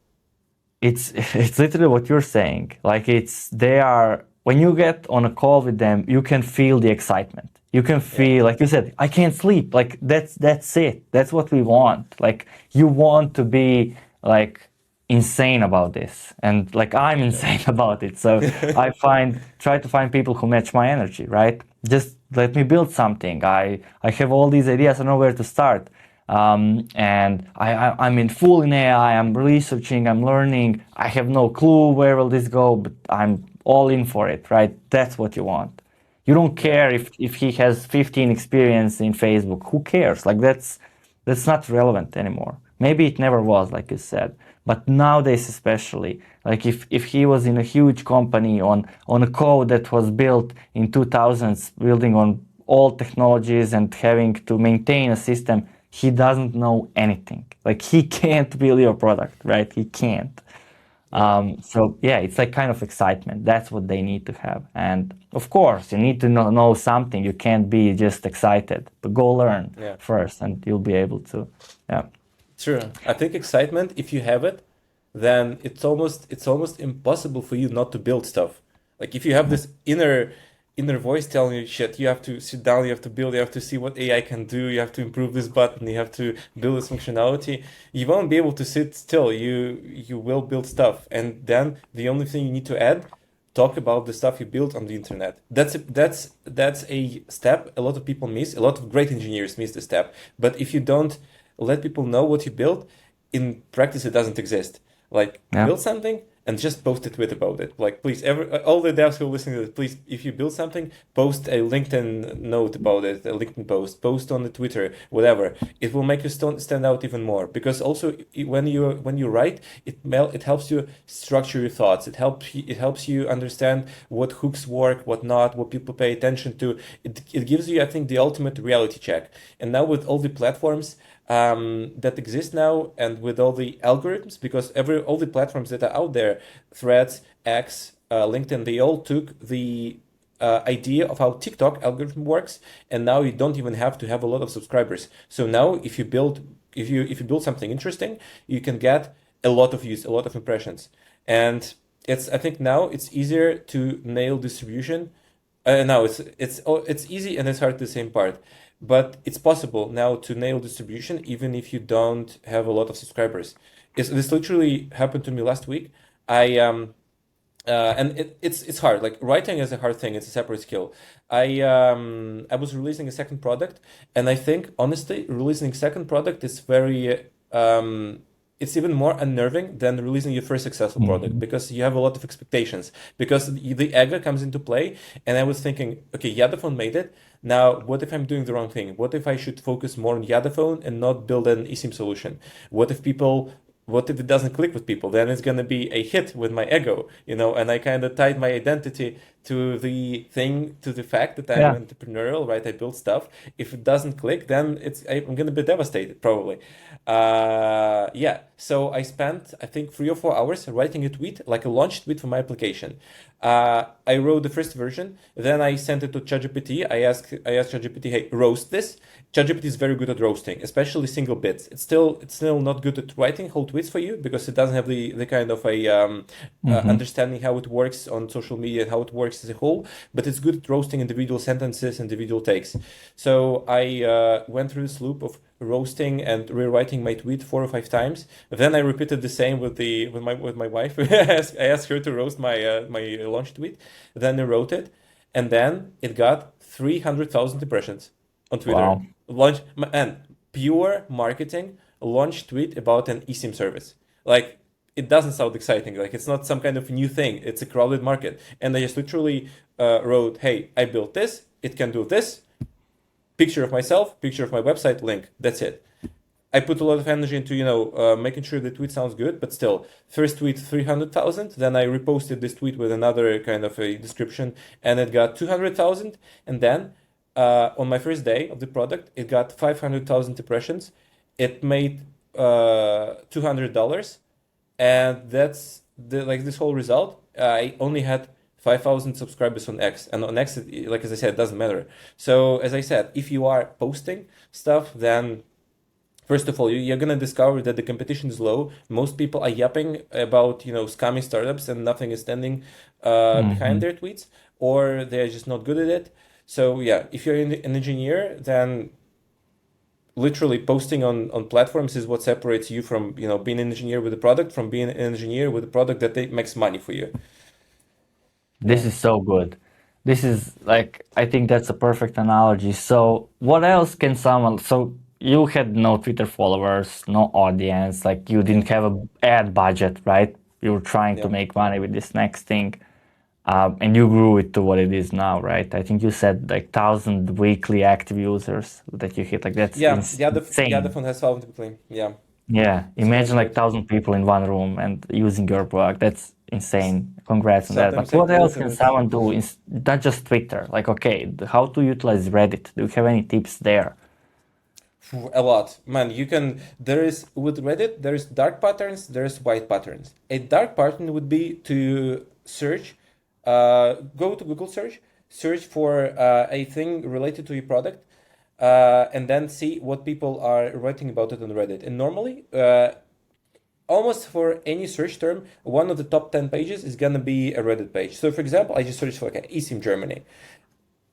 It's literally what you're saying. Like they are when you get on a call with them, you can feel the excitement. You can Yeah. feel, like you said, I can't sleep. Like that's it. That's what we want. Like you want to be like insane about this, and like I'm insane about it. So try to find people who match my energy. Right? Just let me build something. I have all these ideas. I know where to start. And I'm in full in AI. I'm researching. I'm learning. I have no clue where will this go, but I'm all in for it. Right? That's what you want. You don't Yeah. care if he has 15 experience in Facebook. Who cares? Like that's not relevant anymore. Maybe it never was, like you said. But nowadays, especially, like if he was in a huge company on a code that was built in 2000s, building on old technologies and having to maintain a system, he doesn't know anything. Like he can't build your product, right? He can't. Yeah. So yeah, it's like kind of excitement. That's what they need to have. And of course, you need to know something. You can't be just excited, but go learn Yeah. first, and you'll be able to. Yeah. True. I think excitement, if you have it, then it's almost impossible for you not to build stuff. Like if you have this inner voice telling you, shit, you have to sit down, you have to build, you have to see what AI can do, you have to improve this button, you have to build this functionality, you won't be able to sit still. You will build stuff. And then the only thing you need to add, talk about the stuff you built on the internet. That's a step a lot of people miss. A lot of great engineers miss the step. But if you don't let people know what you built, in practice it doesn't exist. Like Yeah. build something and just post a tweet about it. Like please, all the devs who are listening to this, please, if you build something, post a LinkedIn note about it, a LinkedIn post on the Twitter, whatever. It will make you stand out even more. Because also when you write, it helps you structure your thoughts. It helps you understand what hooks work, what not, what people pay attention to. It gives you, I think, the ultimate reality check. And now with all the platforms that exist now, and with all the algorithms, because all the platforms that are out there, Threads, X, LinkedIn, they all took the idea of how TikTok algorithm works, and now you don't even have to have a lot of subscribers. So now if you build something interesting, you can get a lot of views, a lot of impressions, and I think now it's easier to nail distribution. Now it's easy and it's hard at the same part, but it's possible now to nail distribution even if you don't have a lot of subscribers. This literally happened to me last week. I and it's hard. Like writing is a hard thing. It's a separate skill. I was releasing a second product, and I think honestly, releasing second product is very it's even more unnerving than releasing your first successful product, Mhm. because you have a lot of expectations, because the ego comes into play. And I was thinking, okay, Yadaphone made it. Now, what if I'm doing the wrong thing? What if I should focus more on Yadaphone and not build an eSIM solution? What if it doesn't click with people? Then it's going to be a hit with my ego, and I kind of tied my identity to the fact that I'm Yeah. entrepreneurial, right? I build stuff. If it doesn't click, then I'm going to be devastated, probably. Yeah. So I spent, I think, 3 or 4 hours writing a tweet, like a launch tweet for my application. I wrote the first version, then I sent it to ChatGPT. I asked ChatGPT, hey, roast this. ChatGPT is very good at roasting, especially single bits. It's still not good at writing whole tweets for you, because it doesn't have the kind of a Hmm. understanding how it works on social media and how it works as a whole. But it's good at roasting individual sentences, individual takes. So I went through this loop of roasting and rewriting my tweet 4 or 5 times. Then I repeated the same with my wife. I asked her to roast my launch tweet. Then I wrote it, and then it got 300,000 impressions on Twitter. Wow. And pure marketing launch tweet about an eSIM service. Like, it doesn't sound exciting. Like, it's not some kind of new thing. It's a crowded market. And I just literally wrote, hey, I built this. It can do this. Picture of myself, picture of my website, link. That's it. I put a lot of energy into, making sure the tweet sounds good, but still, first tweet 300,000. Then I reposted this tweet with another kind of a description, and it got 200,000. And then on my first day of the product, it got 500,000 impressions. It made $200, and that's this whole result. I only had 5,000 subscribers on X, and on X, like as I said, it doesn't matter. So as I said, if you are posting stuff, then first of all, you're gonna discover that the competition is low. Most people are yapping about, scamming startups, and nothing is standing behind their tweets, or they're just not good at it. So yeah, if you're an engineer, then literally posting on platforms is what separates you from, being an engineer with a product from being an engineer with a product that makes money for you. This is so good. This is like, I think that's a perfect analogy. So what else can someone, so you had no Twitter followers, no audience, like you didn't have a ad budget, right? You were trying to Yeah. make money with this next thing. And you grew it to what it is now, right? I think you said like 1,000 weekly active users that you hit. Like that's Yeah, insane. Yadaphone has found people. Yeah, Yeah, it's imagine crazy like good. 1,000 people in one room and using your product. That's insane. Congrats on that. Sometimes But I what else believe in can it. someone do? Not just Twitter. Like, okay, how to utilize Reddit? Do you have any tips there? A lot, man. There is, with Reddit, there's dark patterns, there's white patterns. A dark pattern would be to search, go to Google search for a thing related to your product, and then see what people are writing about it on Reddit. And normally, almost for any search term, one of the top 10 pages is gonna be a Reddit page. So for example, I just searched for like eSIM Germany.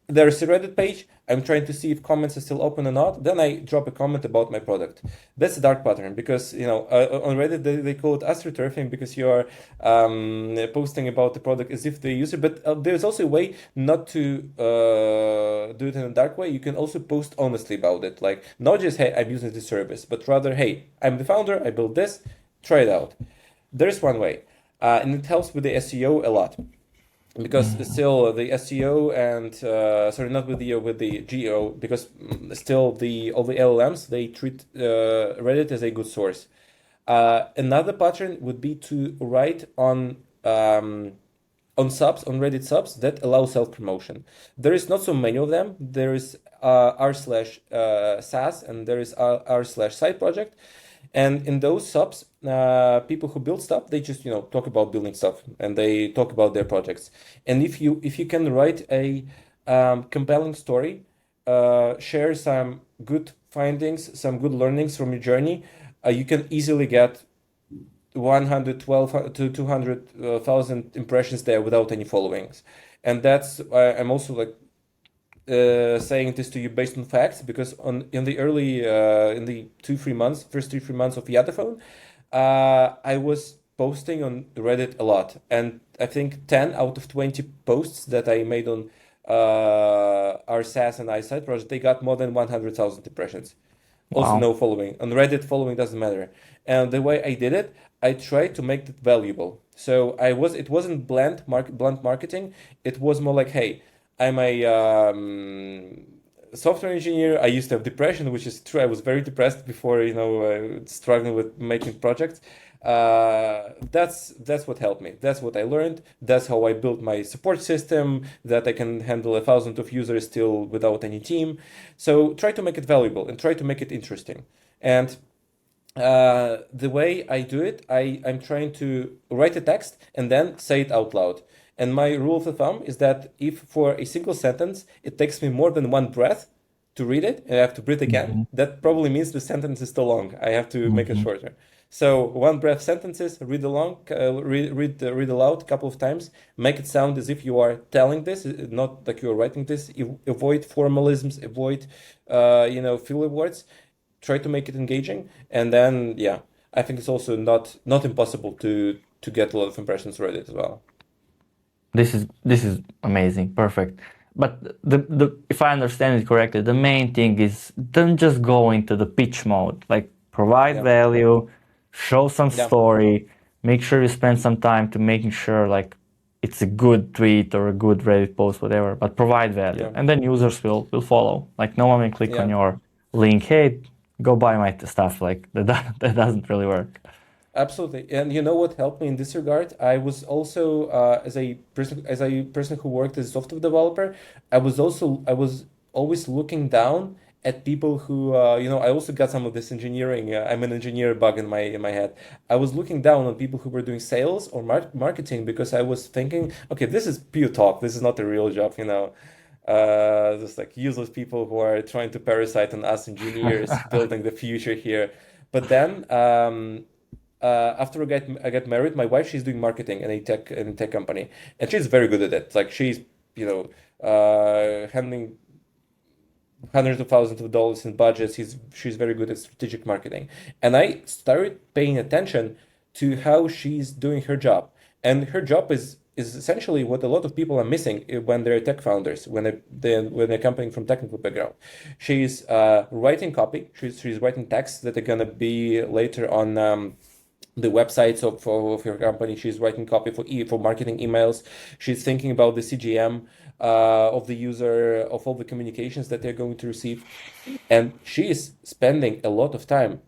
There's a Reddit page. I'm trying to see if comments are still open or not. Then I drop a comment about my product. That's a dark pattern because, on Reddit, they call it astroturfing because you are posting about the product as if the user. But there's also a way not to do it in a dark way. You can also post honestly about it. Like, not just, hey, I'm using this service, but rather, hey, I'm the founder, I built this, try it out. There's one way. And it helps with the SEO a lot because still the SEO and sorry, not with the GEO, because still all the LLMs, they treat Reddit as a good source. Another pattern would be to write on Reddit subs that allow self promotion. There is not so many of them. There is r/SaaS and there is r/side project. And in those subs, people who build stuff, they just talk about building stuff and they talk about their projects. And if you can write a compelling story, share some good findings, some good learnings from your journey, you can easily get 112 to 200,000 impressions there without any followings. And that's I'm also like saying this to you based on facts because in the first 2-3 months of Yadaphone, I was posting on Reddit a lot, and I think 10 out of 20 posts that I made on our SaaS and iSight project, they got more than 100,000 impressions. Also, Wow. no following. On Reddit, following doesn't matter. And the way I did it, I tried to make it valuable. So it wasn't blunt marketing. It was more like, hey, I'm a software engineer. I used to have depression, which is true. I was very depressed before, struggling with making projects. That's what helped me. That's what I learned. That's how I built my support system, that I can handle 1,000 of users still without any team. So try to make it valuable and try to make it interesting. And the way I do it, I'm trying to write a text and then say it out loud. And my rule of thumb is that if for a single sentence it takes me more than one breath to read it, and I have to breathe again, Mhm. that probably means the sentence is too long. I have to make it Mhm. shorter. So one breath sentences, read read aloud a couple of times, make it sound as if you are telling this, not like you are writing this. Avoid formalisms, avoid filler words. Try to make it engaging, and then yeah, I think it's also not impossible to get a lot of impressions read it as well. This is amazing, perfect. But the if I understand it correctly, the main thing is don't just go into the pitch mode. Like provide Yeah, value, show some yeah, story, make sure you spend some time to making sure like it's a good tweet or a good Reddit post, whatever, but provide value. yeah, And then users will follow. Like no one will click on yeah. your link, hey, go buy my stuff. Like that doesn't really work. Absolutely. And you know what helped me in this regard? I was also as a person who worked as a software developer, I was always looking down at people who I also got some of this engineering. I'm an engineer bug in my head. I was looking down on people who were doing sales or marketing because I was thinking, okay, this is pure talk. This is not a real job, just like useless people who are trying to parasite on us engineers building the future here. But then after I got married, my wife, she's doing marketing in a tech company, and she's very good at it. Like she's handling hundreds of thousands of dollars in budgets. She's very good at strategic marketing, and I started paying attention to how she's doing her job. And her job is essentially what a lot of people are missing when they're tech founders, when they're coming from technical background. She's writing copy. She's writing texts that are gonna be later on. The websites of your company. She's writing copy for marketing emails. She's thinking about the CGM of the user, of all the communications that they're going to receive. And she is spending a lot of time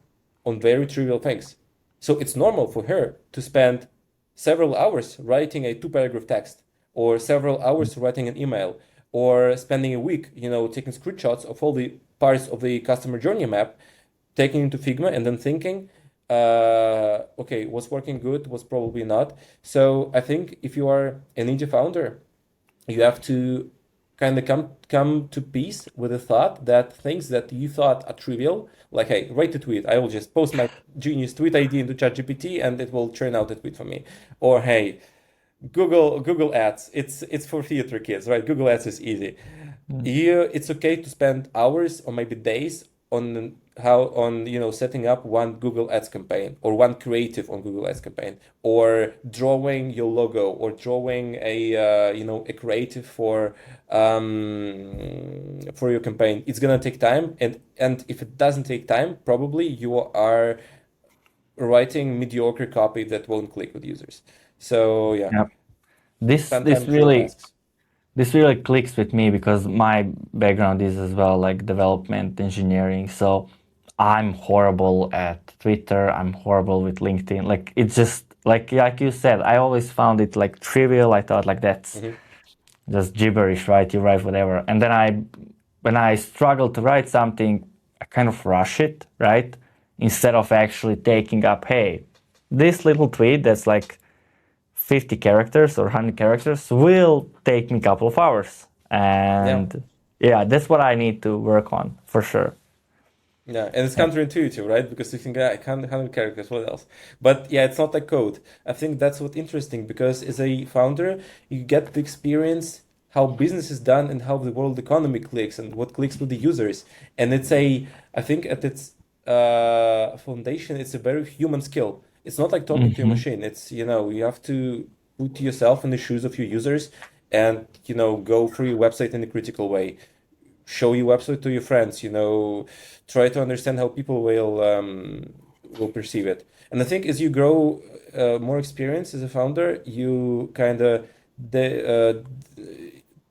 on very trivial things. So it's normal for her to spend several hours writing a two-paragraph text, or several hours writing an email, or spending a week, taking screenshots of all the parts of the customer journey map, taking into Figma, and then thinking, okay, what's working good, what's probably not. So I think if you are an indie founder, you have to kind of come to peace with the thought that things that you thought are trivial, like, hey, write a tweet. I will just post my genius tweet ID into ChatGPT and it will churn out a tweet for me. Or hey, Google Ads, it's for theater kids, right? Google Ads is easy. It's okay to spend hours or maybe days on setting up one Google Ads campaign, or one creative on Google Ads campaign, or drawing your logo, or drawing a creative for your campaign. It's gonna take time, and if it doesn't take time, probably you are writing mediocre copy that won't click with users. So yeah, Yeah. This spend time this on short really tasks. this really clicks with me because my background is as well like development engineering. So I'm horrible at Twitter. I'm horrible with LinkedIn. Like it's just like you said, I always found it like trivial. I thought like that's Hmm. just gibberish, right? You write whatever. And then when I struggle to write something, I kind of rush it, right? Instead of actually taking up, hey, this little tweet that's like 50 characters or 100 characters will take me a couple of hours. Yeah. And yeah, that's what I need to work on for sure. Yeah, and it's Yeah. counterintuitive, right? Because you think, I can't handle characters, what else? But yeah, it's not like code. I think that's what's interesting because as a founder, you get to experience how business is done and how the world economy clicks and what clicks with the users. And I think at its foundation, it's a very human skill. It's not like talking to a Hmm. machine. You have to put yourself in the shoes of your users and, go through your website in a critical way, show your website to your friends, try to understand how people will perceive it. And I think as you grow more experience as a founder, you kind of the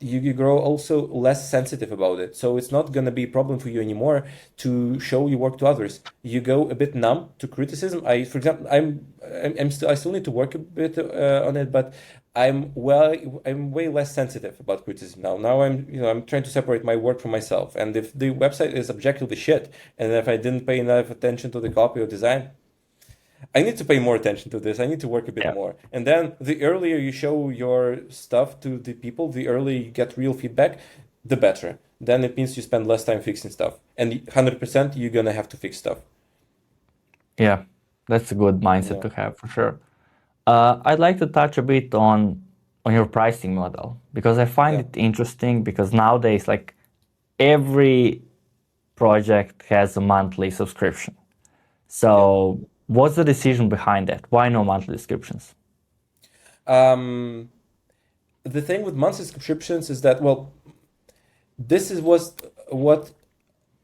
you grow also less sensitive about it. So it's not going to be a problem for you anymore to show your work to others. You go a bit numb to criticism. For example, I still need to work a bit on it, but I'm way less sensitive about criticism now. Now I'm trying to separate my work from myself. And if the website is objectively shit, and if I didn't pay enough attention to the copy or design, I need to pay more attention to this. I need to work a bit Yeah. more. And then the earlier you show your stuff to the people, the earlier you get real feedback, the better. Then it means you spend less time fixing stuff. And 100% you're gonna have to fix stuff. Yeah. That's a good mindset Yeah. to have for sure. I'd like to touch a bit on your pricing model because I find Yeah. it interesting because nowadays like every project has a monthly subscription. Yeah. So what's the decision behind that? Why no monthly subscriptions? Um, the thing with monthly subscriptions is that, well, this is was what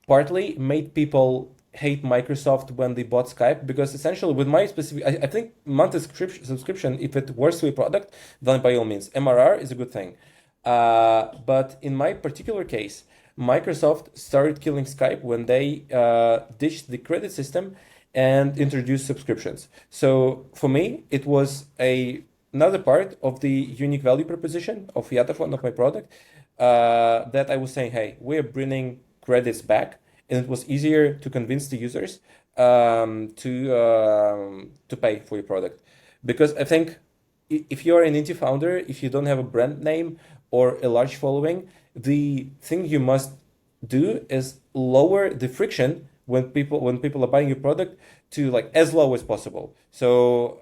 partly made people hate Microsoft when they bought Skype, because essentially with my specific, I think monthly subscription, if it works to a product, then by all means, MRR is a good thing. But in my particular case, Microsoft started killing Skype when they ditched the credit system and introduced subscriptions. So for me, it was another part of the unique value proposition of Yadaphone, of my product, that I was saying, hey, we're bringing credits back, and it was easier to convince the users to pay for your product, because I think if you're an indie founder, if you don't have a brand name or a large following, the thing you must do is lower the friction when people are buying your product to like as low as possible. So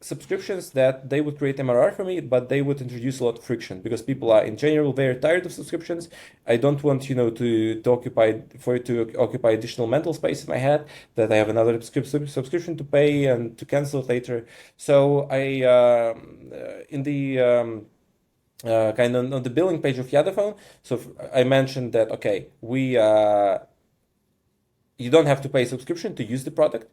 subscriptions that they would create MRR for me, but they would introduce a lot of friction because people are in general very tired of subscriptions. I don't want to occupy additional mental space in my head that I have another subscription to pay and to cancel it later. So I in the kind of on the billing page of Yadaphone. So I mentioned that okay, we you don't have to pay subscription to use the product.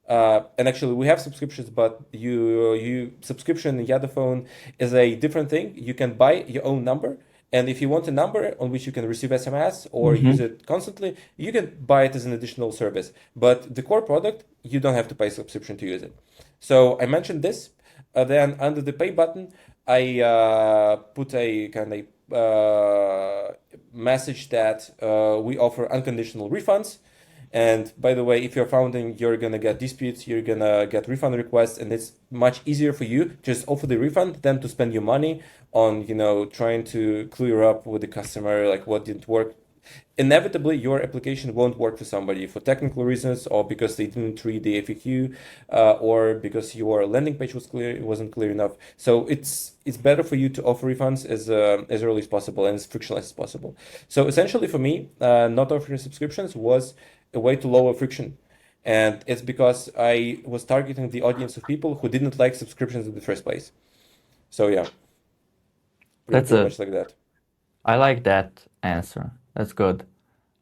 And actually, we have subscriptions, but you subscription in Yadaphone is a different thing. You can buy your own number, and if you want a number on which you can receive SMS or use Mm-hmm. it constantly, you can buy it as an additional service. But the core product, you don't have to pay subscription to use it. So I mentioned this. Then under the pay button, I put a kind of message that we offer unconditional refunds. And by the way, if you're founding, you're gonna get disputes, you're gonna get refund requests, and it's much easier for you to just offer the refund than to spend your money on, trying to clear up with the customer, like what didn't work. Inevitably, your application won't work for somebody for technical reasons, or because they didn't read the FAQ, or because your landing page wasn't clear enough. So it's better for you to offer refunds as early as possible and as frictionless as possible. So essentially, for me, not offering subscriptions was a way to lower friction. And it's because I was targeting the audience of people who didn't like subscriptions in the first place. So yeah, That's pretty a, much like that. I like that answer. That's good.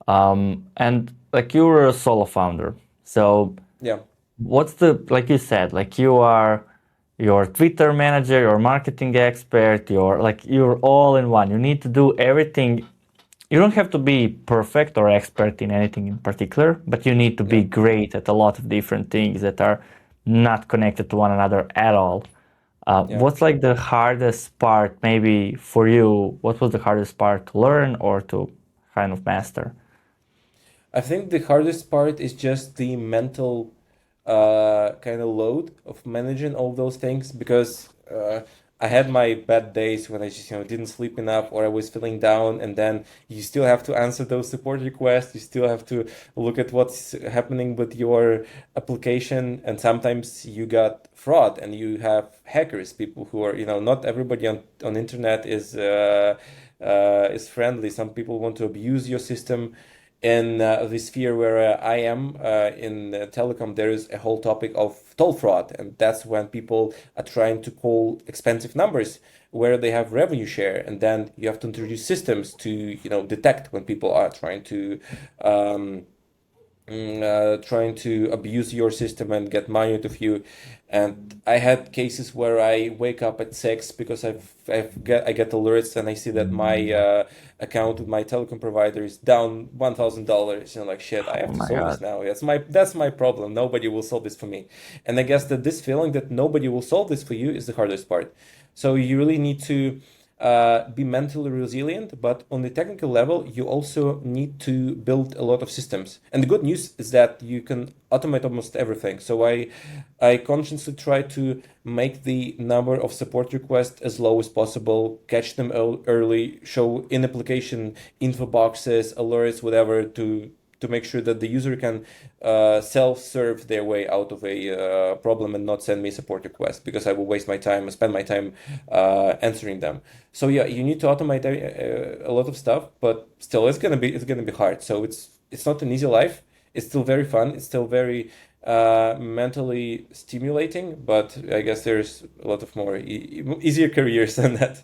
And like you were a solo founder, so Yeah, what's like you said, like you are your Twitter manager, your marketing expert, you're all in one. You need to do everything. You don't have to be perfect or expert in anything in particular, but you need to be yeah, great at a lot of different things that are not connected to one another at all. yeah. What's like the hardest part, maybe for you? What was the hardest part to learn or to kind of master? I think the hardest part is just the mental kind of load of managing all those things, because I had my bad days when I just didn't sleep enough or I was feeling down, and then you still have to answer those support requests. You still have to look at what's happening with your application, and sometimes you got fraud and you have hackers, people who are not everybody on internet is friendly. Some people want to abuse your system. In the sphere where I am in telecom, there is a whole topic of toll fraud, and that's when people are trying to call expensive numbers where they have revenue share, and then you have to introduce systems to detect when people are um, trying to abuse your system and get money out of you. And I had cases where I wake up at 6 because I get alerts and I see that my account with my telecom provider is down $1,000. Like shit, I Oh have to my solve this God. now. That's my problem. Nobody will solve this for me. And I guess that this feeling that nobody will solve this for you is the hardest part. So you really need to be mentally resilient, but on the technical level, you also need to build a lot of systems. And the good news is that you can automate almost everything. So I consciously try to make the number of support requests as low as possible, catch them early, show in application info boxes, alerts, whatever, to make sure that the user can self-serve their way out of a problem and not send me a support request, because I will waste my time, spend my time answering them. So yeah, you need to automate a lot of stuff, but still, it's gonna be hard. So it's not an easy life. It's still very fun. It's still very mentally stimulating, but I guess there's a lot of more easier careers than that.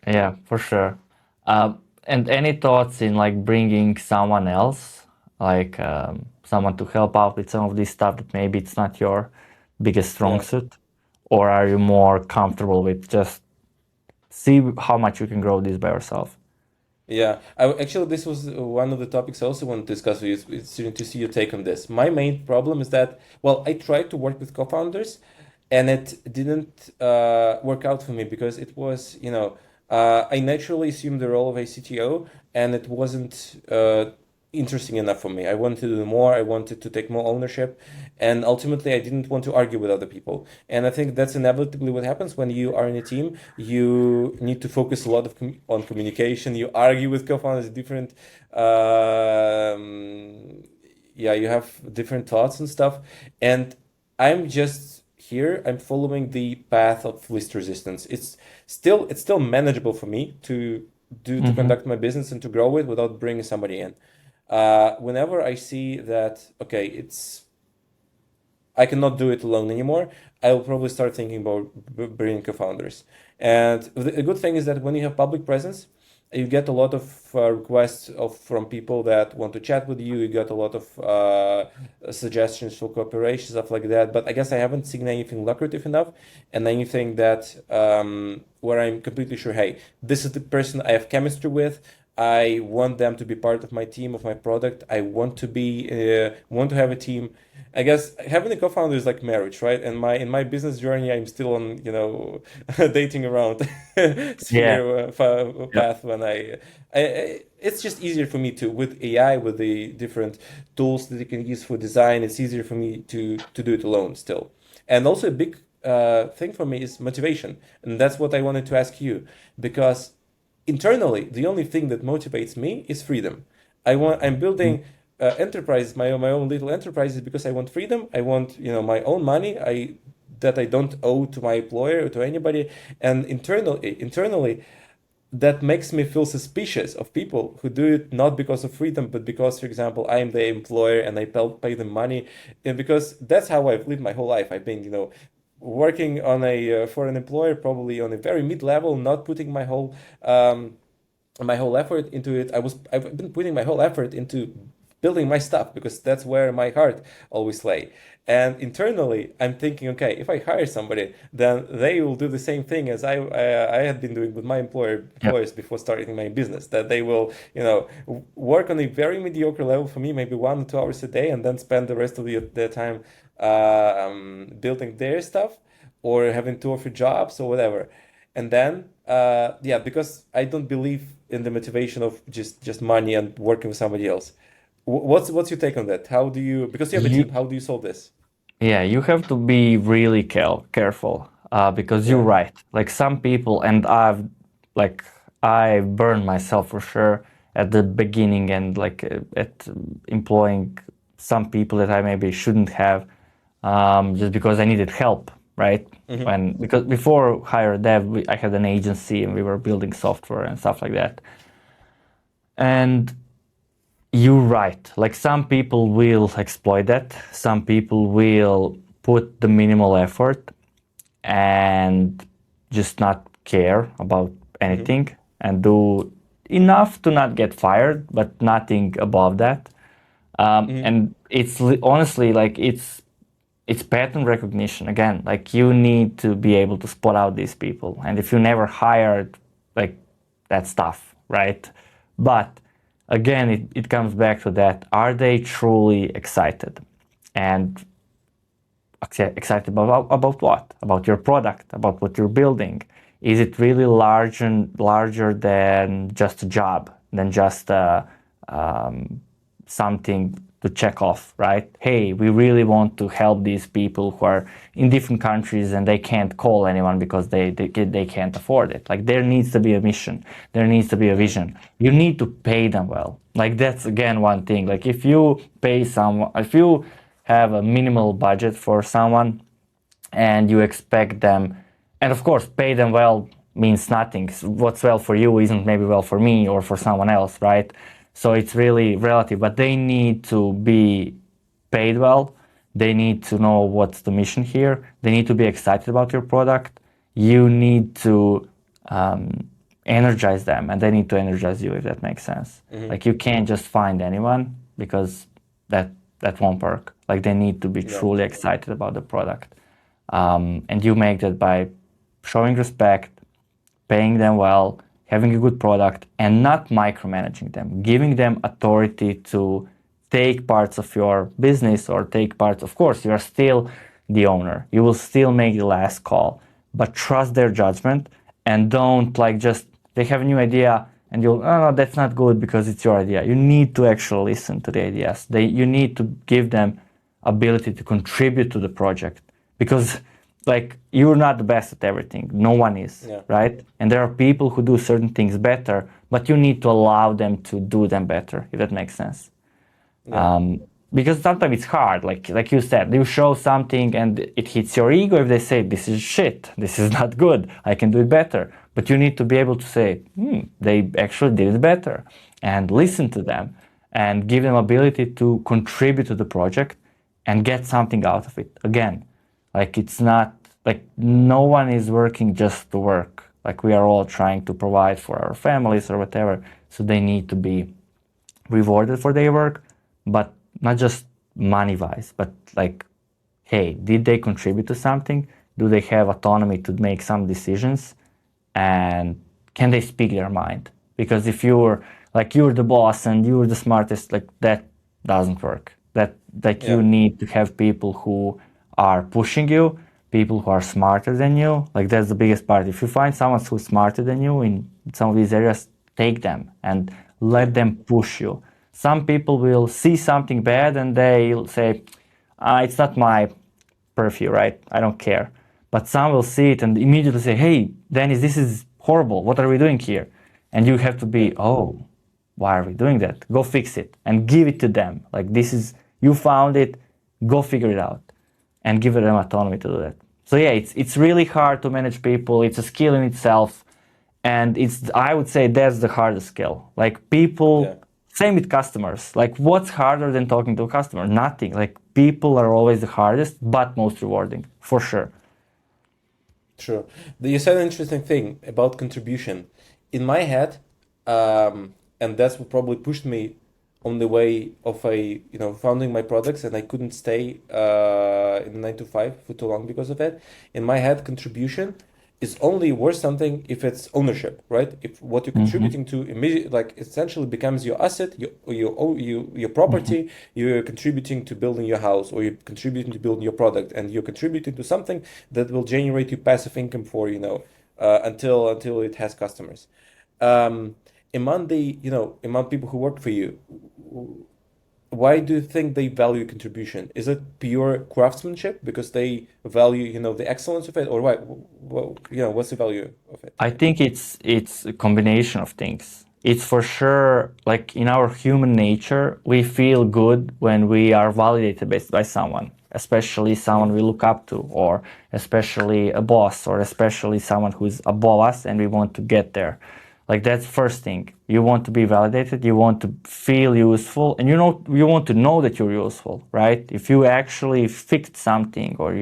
Yeah, for sure. And any thoughts in like bringing someone else, like someone to help out with some of this stuff that maybe it's not your biggest strong Yeah. suit? Or are you more comfortable with just see how much you can grow this by yourself? Yeah, actually, this was one of the topics I also want to discuss with you. It's to see your take on this. My main problem is that, well, I tried to work with co-founders, and it didn't work out for me because it was, I naturally assumed the role of a CTO, and it wasn't interesting enough for me. I wanted to do more. I wanted to take more ownership, and ultimately, I didn't want to argue with other people. And I think that's inevitably what happens when you are in a team. You need to focus a lot on communication. You argue with co-founders, different, yeah, you have different thoughts and stuff. And I'm just here. I'm following the path of least resistance. It's still manageable for me to Hmm. conduct my business and to grow it without bringing somebody in. Whenever I see that, okay, I cannot do it alone anymore, I will probably start thinking about bringing co-founders. And the good thing is that when you have public presence, you get a lot of requests from people that want to chat with you. You get a lot of suggestions for cooperation, stuff like that. But I guess I haven't seen anything lucrative enough and anything that where I'm completely sure, hey, this is the person I have chemistry with. I want them to be part of my team, of my product. I want to have a team. I guess having a co-founder is like marriage, right? And in my business journey, I'm still on, dating around Yeah. sphere Yeah. path when it's just easier for me to with AI with the different tools that you can use for design. It's easier for me to do it alone still. And also a big thing for me is motivation, and that's what I wanted to ask you because internally, the only thing that motivates me is freedom. I'm building enterprise, my own little enterprises because I want freedom. I want, my own money. That I don't owe to my employer or to anybody. And internally, that makes me feel suspicious of people who do it not because of freedom, but because, for example, I am the employer and I pay them money, and because that's how I've lived my whole life. I've been, working on a for an employer, probably on a very mid level, not putting my whole effort into it. I've been putting my whole effort into building my stuff because that's where my heart always lay. And internally, I'm thinking, okay, if I hire somebody, then they will do the same thing as I had been doing with my Yeah. employers before starting my business. That they will, work on a very mediocre level for me, maybe 1 or 2 hours a day, and then spend the rest of their time building their stuff or having 2 or 3 jobs or whatever. And then, yeah, because I don't believe in the motivation of just money and working with somebody else. What's your take on that? How do you, because you have a team, You, how do you solve this? yeah, you have to be really careful because you're Yeah. right. Like some people, and like, I burned myself for sure at the beginning and like at employing some people that I maybe shouldn't have just because I needed help, right? Mm-hmm. When because before hire dev, I had an agency and we were building software and stuff like that. And you're right. Like some people will exploit that. Some people will put the minimal effort and just not care about Mm-hmm. anything and do enough to not get fired, but nothing above that. Mm-hmm. And it's honestly like it's pattern recognition again. Like you need to be able to spot out these people, and if you never hired, like that's tough, right? But again, it comes back to that: are they truly excited? And excited about what? About your product? About what you're building? Is it really larger than just a job, than just something to check off, right? Hey, we really want to help these people who are in different countries and they can't call anyone because they can't afford it. Like there needs to be a mission, there needs to be a Mm-hmm. vision. You need to pay them well. Like that's again one thing. Like if you pay someone, if you have a minimal budget for someone and you expect them, and of course pay them well means nothing. What's well for you isn't maybe well for me or for someone else, right? So it's really relative, but they need to be paid well. They need to know what's the mission here. They need to be excited about your product. You need to energize them and they need to energize you, if that makes sense. Mm-hmm. Like you can't just find anyone because that that won't work. Like they need to be No. truly excited about the product. And you make that by showing respect, paying them well, having a good product, and not micromanaging them, giving them authority to take parts of your business or take parts. Of course, you are still the owner. You will still make the last call, but trust their judgment and don't like just they have a new idea and you'll, oh no, that's not good because it's your idea. You need to actually listen to the ideas. You need to give them ability to contribute to the project because like you're not the best at everything. No one is, right? And there are people who do certain things better, but you need to allow them to do them better, if that makes sense. Because sometimes it's hard, like you said, you show something and it hits your ego if they say, this is shit, this is not good, I can do it better. But you need to be able to say, they actually did it better, and listen to them and give them ability to contribute to the project and get something out of it. Again, like it's not, like no one is working just to work. Like we are all trying to provide for our families or whatever, so they need to be rewarded for their work, but not just money-wise, but like, hey, did they contribute to something? Do they have autonomy to make some decisions? And can they speak their mind? Because if you're the boss and you're the smartest, like that doesn't work. You need to have people who are pushing you, people who are smarter than you. Like that's the biggest part. If you find someone who's smarter than you in some of these areas, take them and let them push you. Some people will see something bad and they'll say, it's not my purview, right? I don't care. But some will see it and immediately say, hey, Dennis, this is horrible. What are we doing here? And you have to be, oh, why are we doing that? Go fix it and give it to them. Like this is, you found it, go figure it out and give them autonomy to do that. So yeah, it's really hard to manage people. It's a skill in itself. And I would say that's the hardest skill. Like people, same with customers. Like what's harder than talking to a customer? Nothing. Like people are always the hardest, but most rewarding, for sure. True. You said an interesting thing about contribution. In my head, and that's what probably pushed me on the way of founding my products, and I couldn't stay in 9 to 5 for too long because of it. In my head, contribution is only worth something if it's ownership, right? If what you're contributing to immediately, like essentially becomes your asset, your property, you're contributing to building your house, or you're contributing to building your product, and you're contributing to something that will generate you passive income for until it has customers. Among people who work for you, why do you think they value contribution? Is it pure craftsmanship because they value, the excellence of it, or why? What's the value of it? I think it's a combination of things. It's for sure, like in our human nature, we feel good when we are validated by someone, especially someone we look up to, or especially a boss, or especially someone who's above us and we want to get there. Like that's first thing. You want to be validated, you want to feel useful, and you want to know that you're useful, right? If you actually fixed something, or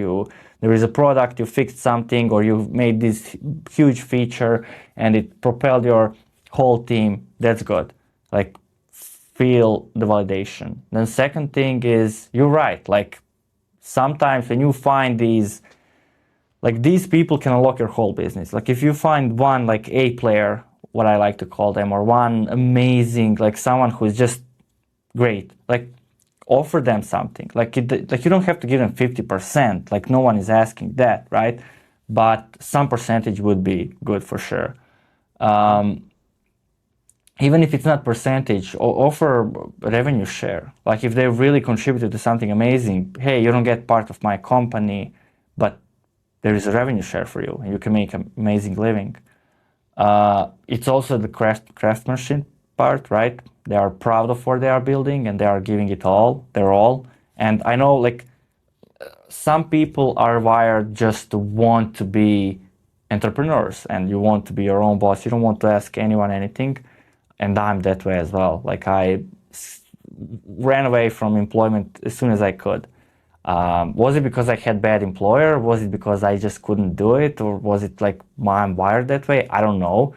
there is a product, you fixed something, or you made this huge feature and it propelled your whole team, that's good. Like feel the validation. Then second thing is, you're right, like sometimes when you find these people can unlock your whole business. Like if you find one like A player, what I like to call them, or one amazing, like someone who is just great, like offer them something. Like you don't have to give them 50%, like no one is asking that, right? But some percentage would be good for sure. Even if it's not percentage, offer revenue share. Like if they really contributed to something amazing, hey, you don't get part of my company, but there is a revenue share for you and you can make an amazing living. It's also the craftsmanship part, right? They are proud of what they are building and they are giving it all, their all. And I know like some people are wired just to want to be entrepreneurs and you want to be your own boss. You don't want to ask anyone anything. And I'm that way as well. Like I ran away from employment as soon as I could. Was it because I had bad employer? Was it because I just couldn't do it? Or was it like I'm wired that way? I don't know.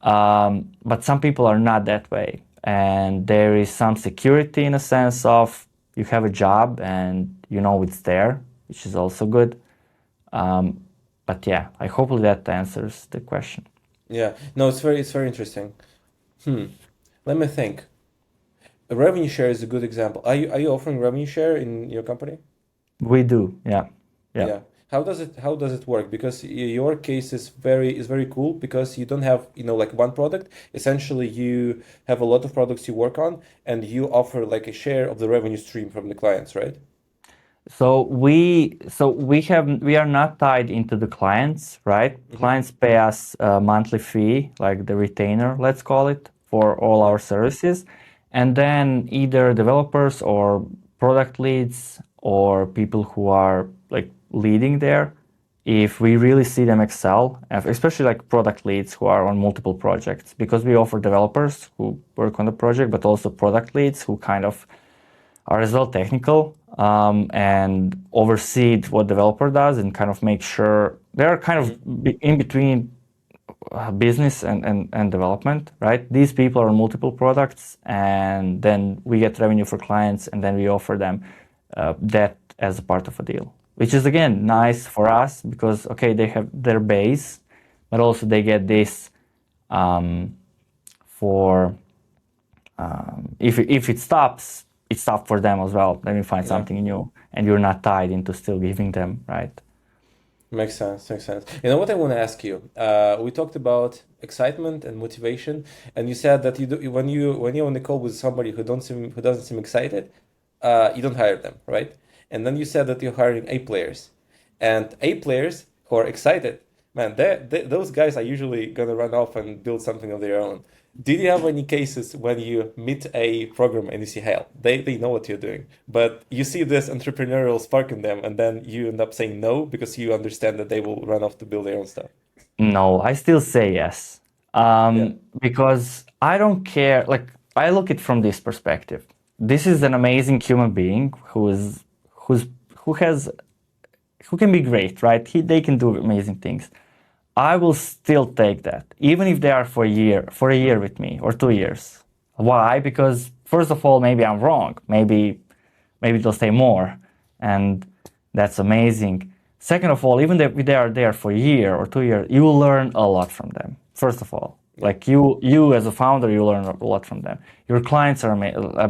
But some people are not that way. And there is some security in a sense of you have a job and you know it's there, which is also good. But yeah, I hopefully that answers the question. Yeah. No, it's very interesting. Hmm. Let me think. A revenue share is a good example. Are you offering revenue share in your company? We do, yeah, yeah. Yeah. How does it work? Because your case is very cool because you don't have, like one product. Essentially, you have a lot of products you work on and you offer like a share of the revenue stream from the clients, right? We are not tied into the clients, right? Mm-hmm. Clients pay us a monthly fee, like the retainer, let's call it, for all Yeah. our services. And then either developers or product leads or people who are like leading there, if we really see them excel, especially like product leads who are on multiple projects, because we offer developers who work on the project, but also product leads who kind of are as well technical and oversee what developer does and kind of make sure they're kind Mm-hmm. of in between business and development, right? These people are on multiple products, and then we get revenue for clients, and then we offer them that as a part of a deal, which is again Mm-hmm. nice for us because okay, they have their base, but also they get this for if it stops, it stops for them as well. Let me find Yeah. something new, and you're not tied into still giving them, right? Makes sense. Makes sense. You know what I want to ask you? We talked about excitement and motivation, and you said that you do, when you're on the call with somebody who doesn't seem excited, you don't hire them, right? And then you said that you're hiring A players, and A players who are excited, man, those guys are usually gonna run off and build something of their own. Did you have any cases when you meet a program and you see, hell, they know what you're doing, but you see this entrepreneurial spark in them, and then you end up saying no because you understand that they will run off to build their own stuff? No, I still say yes. Yeah. Because I don't care. Like, I look it from this perspective. This is an amazing human being who's who has who can be great, right? They can do amazing things. I will still take that, even if they are for a year with me or 2 years. Why? Because first of all, maybe I'm wrong. Maybe they'll say more, and that's amazing. Second of all, even if they are there for a year or 2 years, you will learn a lot from them. First of all, Yeah. like you as a founder, you learn a lot from them. Your clients are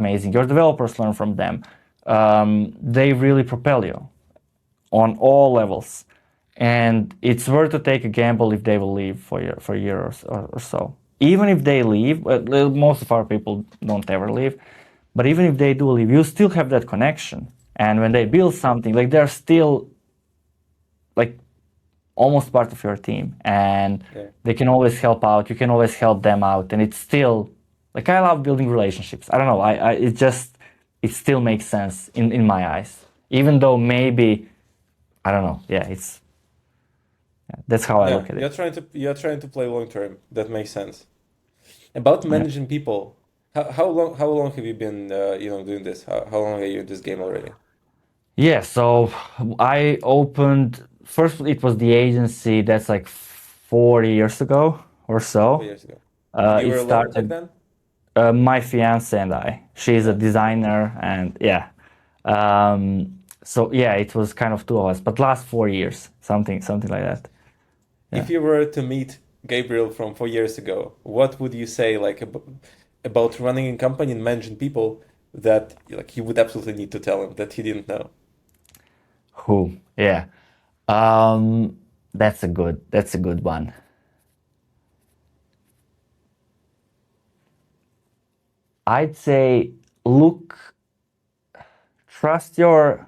amazing. Your developers learn from them. They really propel you on all levels. And it's worth to take a gamble if they will leave for a year or so. Even if they leave, most of our people don't ever leave, but even if they do leave, you still have that connection. And when they Yeah. build something, like they're still like almost part of your team, and Yeah. they can always help out. You can always help them out, and it's still like I love building relationships. I don't know. It still makes sense in my eyes, even though maybe I don't know. Yeah, that's how I Yeah. look at it. You're trying to play long term. That makes sense. About Yeah. managing people, how long have you been doing this? How long are you in this game already? Yeah, so I opened first. It was the agency that's like 4 years ago or Four so. years ago. And you It were alone back started then? my fiance and I. She's a Yeah. designer, and yeah. So yeah, it was kind of two of us, but last 4 years, something like that. Yeah. If you were to meet Gabriel from 4 years ago, what would you say like about running a company and managing people that like you would absolutely need to tell him that he didn't know? Who? Yeah. Um, that's a good one. I'd say look, trust your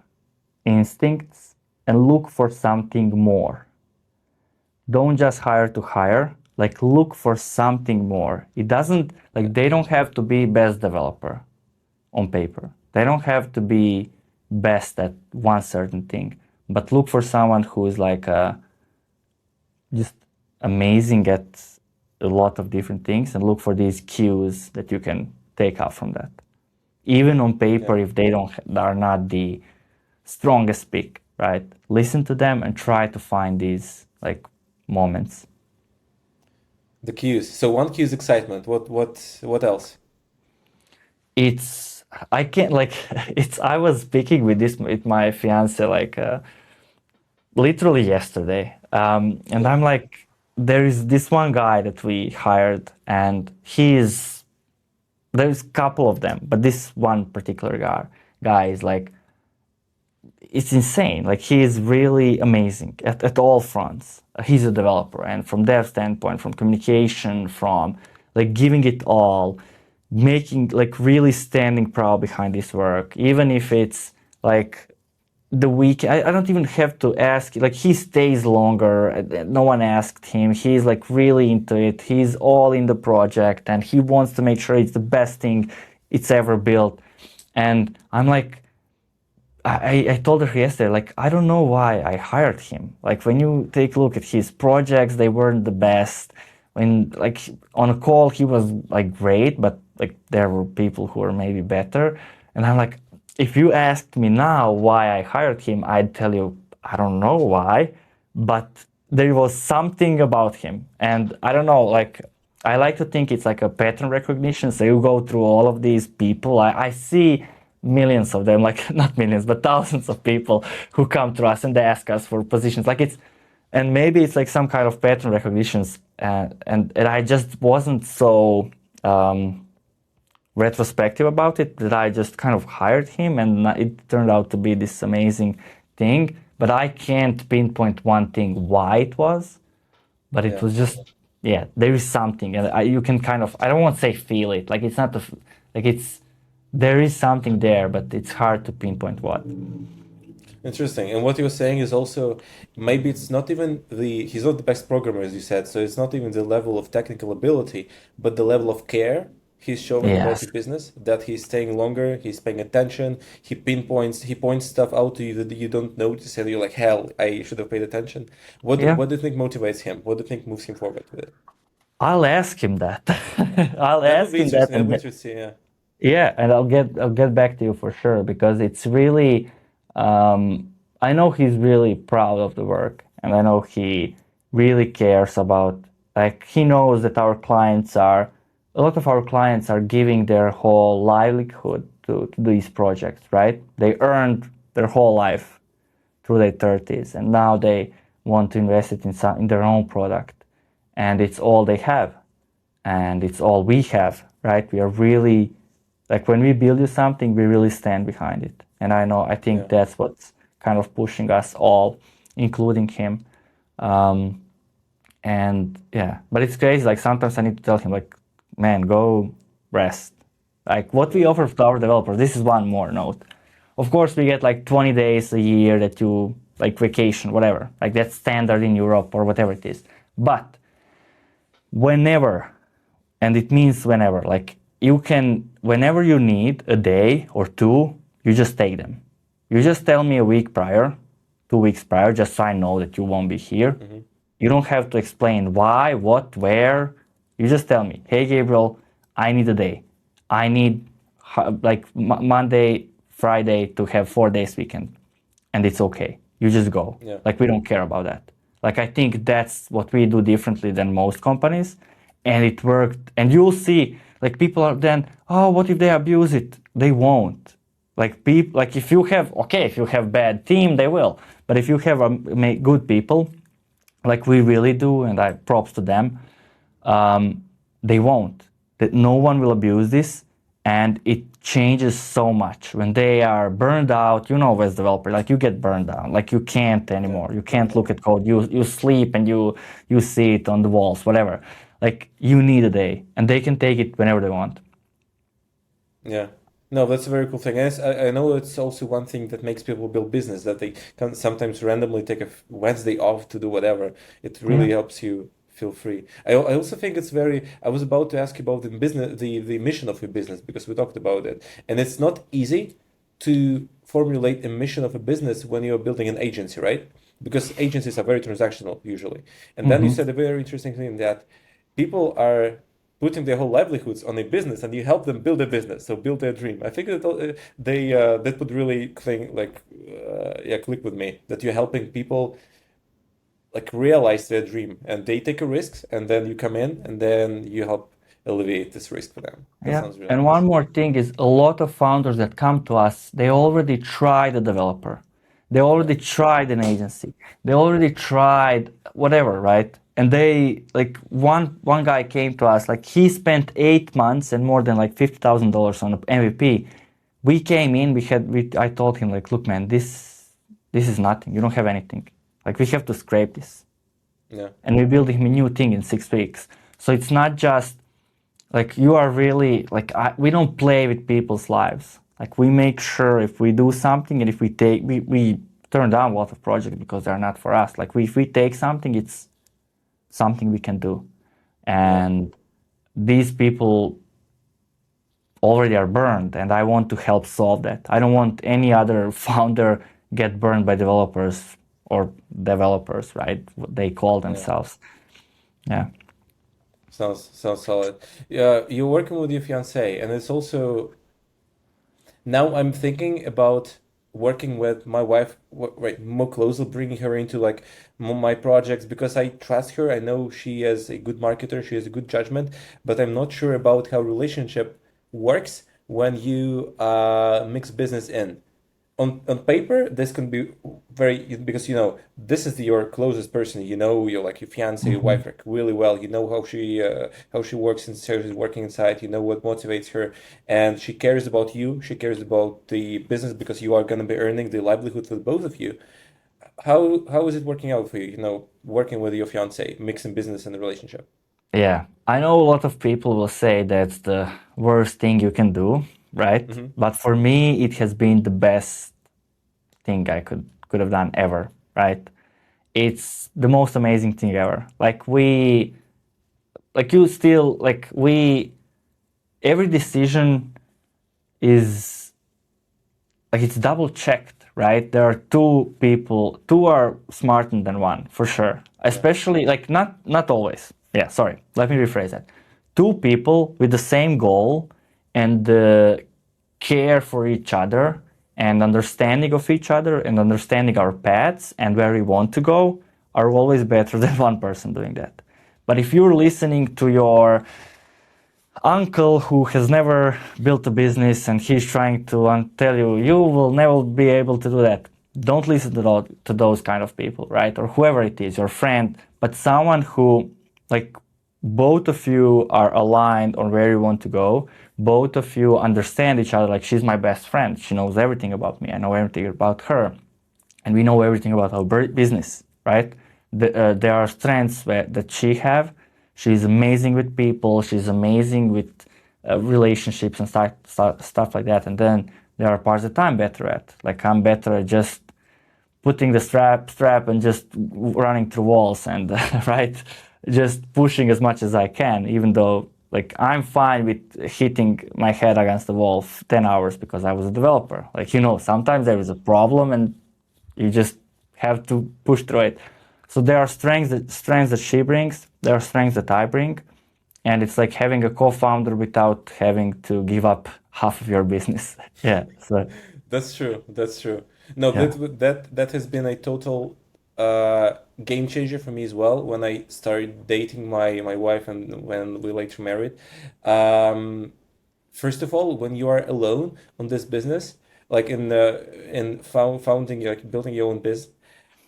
instincts and look for something more. Don't just hire to hire, like look for something more. It doesn't Yeah. like they don't have to be best developer on paper. They don't have to be best at one certain thing, but look for someone who is like just amazing at a lot of different things and look for these cues that you can take out from that. Even on Yeah. paper, if they don't are not the strongest pick, right? Listen to them and try to find these like moments. The cues. So one cue is excitement. What else? It's I can't like it's I was speaking with this with my fiance like literally yesterday, and Yeah. I'm like there is this one guy that we hired, and there's a couple of them, but this one particular guy is like, it's insane. Like, he is really amazing at all fronts. He's a developer, and from dev standpoint, from communication, from like giving it all, making like really standing proud behind his work, even if it's like the week. I don't even have to ask. Like, he stays longer. No one asked him. He's like really into it. He's all in the project, and he wants to make sure it's the best thing it's ever built. And I'm like, I told her yesterday, like, I don't know why I hired him. Like, when you take a look at his projects, they weren't the best. When, like, on a call, he was, like, great, but, like, there were people who were maybe better. And I'm like, if you asked me now why I hired him, I'd tell you, I don't know why, but there was something about him. And I don't know, like, I like to think it's like a pattern recognition. So you go through all of these people. I see millions of them, like not millions, but thousands of people who come to us and they ask us for positions. Like, and maybe it's like some kind of pattern recognitions. And I just wasn't so retrospective about it, that I just kind of hired him, and it turned out to be this amazing thing. But I can't pinpoint one thing why it was, but it was just, yeah, there is something, and you can kind of, I don't want to say feel it, like it's not like it's, there is something there, but it's hard to pinpoint what. Interesting. And what you're saying is also, maybe it's not even he's not the best programmer, as you said, so it's not even the level of technical ability, but the level of care he's showing about Yes. the business, that he's staying longer, he's paying attention, he points stuff out to you that you don't notice, and you're like, hell, I should have paid attention. Yeah. What do you think motivates him? What do you think moves him forward with it? I'll ask him that. I'll That would ask be him that, interesting. That would be interesting, yeah. yeah, and I'll get back to you for sure, because it's really, I know he's really proud of the work, and I know he really cares about, like, he knows that a lot of our clients are giving their whole livelihood to these projects, right? They earned their whole life through their 30s, and now they want to invest it in their own product, and it's all they have, and it's all we have, right? We are really, like, when we build you something, we really stand behind it. And I think that's what's kind of pushing us all, including him. And yeah, but it's crazy. Like, sometimes I need to tell him, like, man, go rest. Like, what we offer to our developers, this is one more note. Of course, we get like 20 days a year that you, like, vacation, whatever. Like, that's standard in Europe or whatever it is. But whenever, and it means whenever, like, you can, whenever you need a day or two, you just take them. You just tell me a week prior, 2 weeks prior, just so I know that you won't be here. You don't have to explain why, what, where. You just tell me, hey, Gabriel, I need a day. I need like Monday, Friday to have 4 days weekend. And it's okay. You just go. Yeah. Like, we don't care about that. Like, I think that's what we do differently than most companies. And it worked. And you'll see, like, people are then, oh, what if they abuse it? They won't. Like, people, like, if you have bad team, they will. But if you have good people, like we really do, and I props to them, they won't. That no one will abuse this, and it changes so much when they are burned out. As developer, like, you get burned out, like, you can't anymore. You can't look at code. You sleep and you see it on the walls, whatever. Like, you need a day, and they can take it whenever they want. Yeah. No, that's a very cool thing. And I know it's also one thing that makes people build business, that they can sometimes randomly take a Wednesday off to do whatever. It really helps you feel free. I also think it's very, I was about to ask you about the business, the mission of your business, because we talked about it. And it's not easy to formulate a mission of a business when you're building an agency, right? Because agencies are very transactional usually. And then you said a very interesting thing, that people are putting their whole livelihoods on a business, and you help them build a business, so build their dream. I think that that would really click with me, that you're helping people, like, realize their dream, and they take a risk, and then you come in and then you help alleviate this risk for them. That sounds really And nice. one more thing is, a lot of founders that come to us, they already tried a developer. They already tried an agency. They already tried whatever, right? and they like one guy came to us, like he spent 8 months and more than like $50,000 on an MVP. We came in, I told him like, look man, this is nothing. You don't have anything. Like we have to scrape this. Yeah. And we built him a new thing in 6 weeks. So it's not just like you are really like we don't play with people's lives. Like we make sure if we do something and if we turn down a lot of projects because they're not for us. Like if we take something, it's something we can do. Yeah. And these people already are burned, and I want to help solve that. I don't want any other founder get burned by developers or developers, right? What they call Yeah. themselves. Yeah. Sounds solid. Yeah, you're working with your fiance, and it's also now I'm thinking about working with my wife, right, more closely, bringing her into like my projects because I trust her. I know she is a good marketer, she has a good judgment, but I'm not sure about how relationship works when you mix business in. On paper, this can be very because this is your closest person. You're like your fiance, your Mhm. wife, like really well. You know how she works and how she's working inside. You know what motivates her, and she cares about you. She cares about the business because you are gonna be earning the livelihood for both of you. How is it working out for you? Working with your fiance, mixing business and the relationship. Yeah, I know a lot of people will say that's the worst thing you can do, right? Mm-hmm. But for me, it has been the best thing I could have done ever, right? It's the most amazing thing ever. Like you still, like every decision is like it's double checked, right? There are two people, two are smarter than one for sure. Yeah. Especially like not always. Yeah, sorry. Let me rephrase that. Two people with the same goal and the care for each other and understanding of each other and understanding our paths and where we want to go are always better than one person doing that. But if you're listening to your uncle who has never built a business and he's trying to tell you you will never be able to do that, don't listen to those kind of people, right? Or whoever it is, your friend, but someone who like both of you are aligned on where you want to go, both of you understand each other. Like she's my best friend, she knows everything about me, I know everything about her, and we know everything about our business, right? There are strengths that she have. She's amazing with people. She's amazing with relationships and stuff like that. And then there are parts that I'm better at. Like I'm better at just putting the strap and just running through walls and right, just pushing as much as I can, even though like I'm fine with hitting my head against the wall 10 hours because I was a developer. Like sometimes there is a problem and you just have to push through it. So there are strengths that she brings, there are strengths that I bring, and it's like having a co-founder without having to give up half of your business. Yeah. So That's true. That's true. No, yeah. that has been a total game changer for me as well when I started dating my wife and when we later married. Um, First of all, when you are alone on this business, like in founding, like building your own business,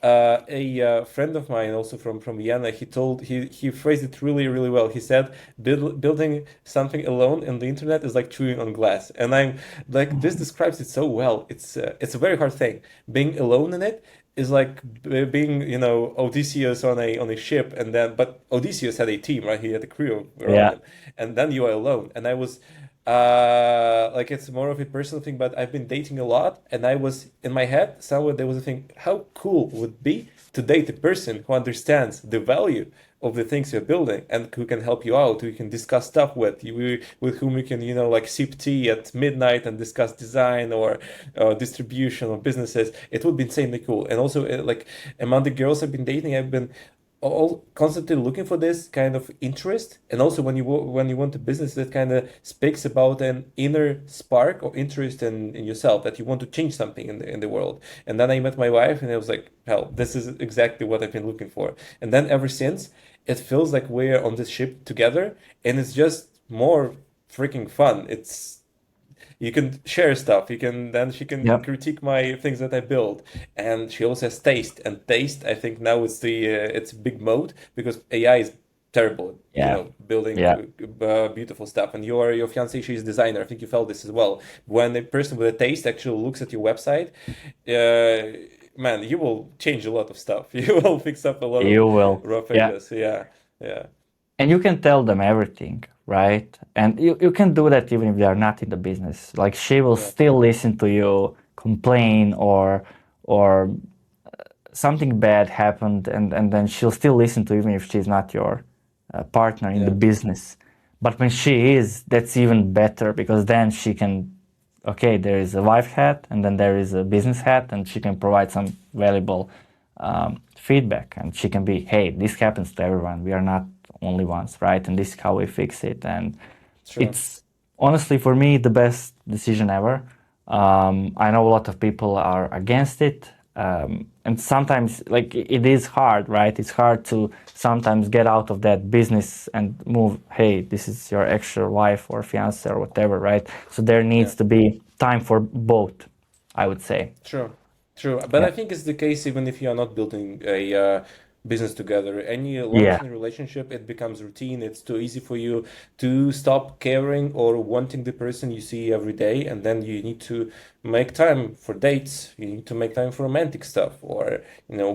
a friend of mine, also from Vienna, he phrased it really well. He said, Building something alone in the internet is like chewing on glass," and I'm like, this describes it so well. It's a very hard thing. Being alone in it is like being Odysseus on a ship, and then but Odysseus had a team, right? He had a crew around Yeah. him, and then you are alone. And I was like it's more of a personal thing, but I've been dating a lot, and I was in my head somewhere there was a thing, how cool would it be to date a person who understands the value of the things you're building and who can help you out, who you can discuss stuff with whom you can, like sip tea at midnight and discuss design or distribution or businesses. It would be insanely cool. And also, like among the girls I've been dating, I've been all constantly looking for this kind of interest, and also when you want a business that kind of speaks about an inner spark or interest in yourself, that you want to change something in the world. And then I met my wife and I was like, hell, this is exactly what I've been looking for. And then ever since, it feels like we're on this ship together, and it's just more freaking fun. You can share stuff. You can then she can Yep. critique my things that I build, and she also has taste. And taste, I think now it's a big mode because AI is terrible at, Yeah. building Yeah. beautiful stuff. And your fiance, she's a designer. I think you felt this as well. When a person with a taste actually looks at your website, man, you will change a lot of stuff. You will fix up a lot of You will. rough Yeah. edges. Yeah, yeah, And you can tell them everything, right? And you can do that even if they are not in the business. Like she will yeah, still listen to you complain or something bad happened and then she'll still listen to you even if she's not your partner in the yeah. business. But when she is, that's even better because then she can, okay, there is a wife hat and then there is a business hat and she can provide some valuable feedback and she can be, hey, this happens to everyone. We are not only ones, right? And this is how we fix it. And Sure. it's honestly for me the best decision ever. I know a lot of people are against it, and sometimes like it is hard, right? It's hard to sometimes get out of that business and move. Hey, this is your extra wife or fiance or whatever, right? So there Yeah. needs to be time for both, I would say. True, true. But Yeah, I think it's the case even if you are not building a business together. Any yeah, long-term relationship, it becomes routine. It's too easy for you to stop caring or wanting the person you see every day, and then you need to make time for dates. You need to make time for romantic stuff, or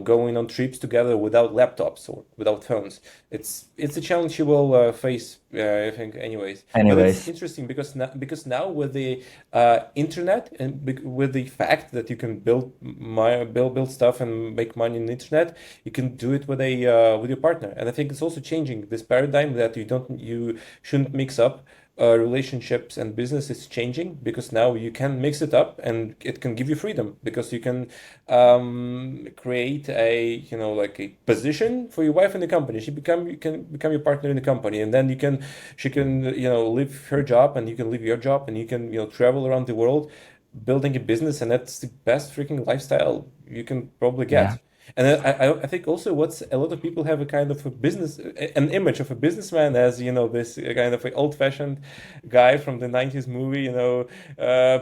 going on trips together without laptops or without phones. It's a challenge you will face, I think, anyways. But it's anyways. interesting because now with the internet and with the fact that you can build stuff and make money on the internet, you can do it with a with your partner. And I think it's also changing this paradigm that you shouldn't mix up relationships and business is changing because now you can mix it up and it can give you freedom because you can create a like a position for your wife in the company. You can become your partner in the company, and then she can leave her job and you can leave your job and you can travel around the world building a business, and that's the best freaking lifestyle you can probably Yeah, get. And I think also what's a lot of people have a kind of a business, an image of a businessman as, this kind of old-fashioned guy from the 90s movie,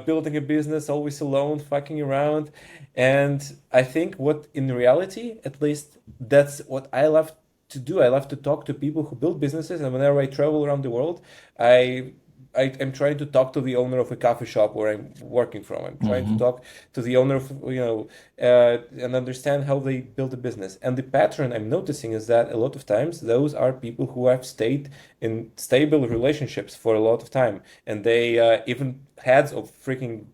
building a business, always alone, fucking around. And I think what in reality, at least that's what I love to do. I love to talk to people who build businesses, and whenever I travel around the world, I I'm trying to talk to the owner of a coffee shop where I'm working from. I'm trying to hmm, talk to the owner of, and understand how they build a business. And the pattern I'm noticing is that a lot of times those are people who have stayed in stable relationships for a lot of time, and they even heads of freaking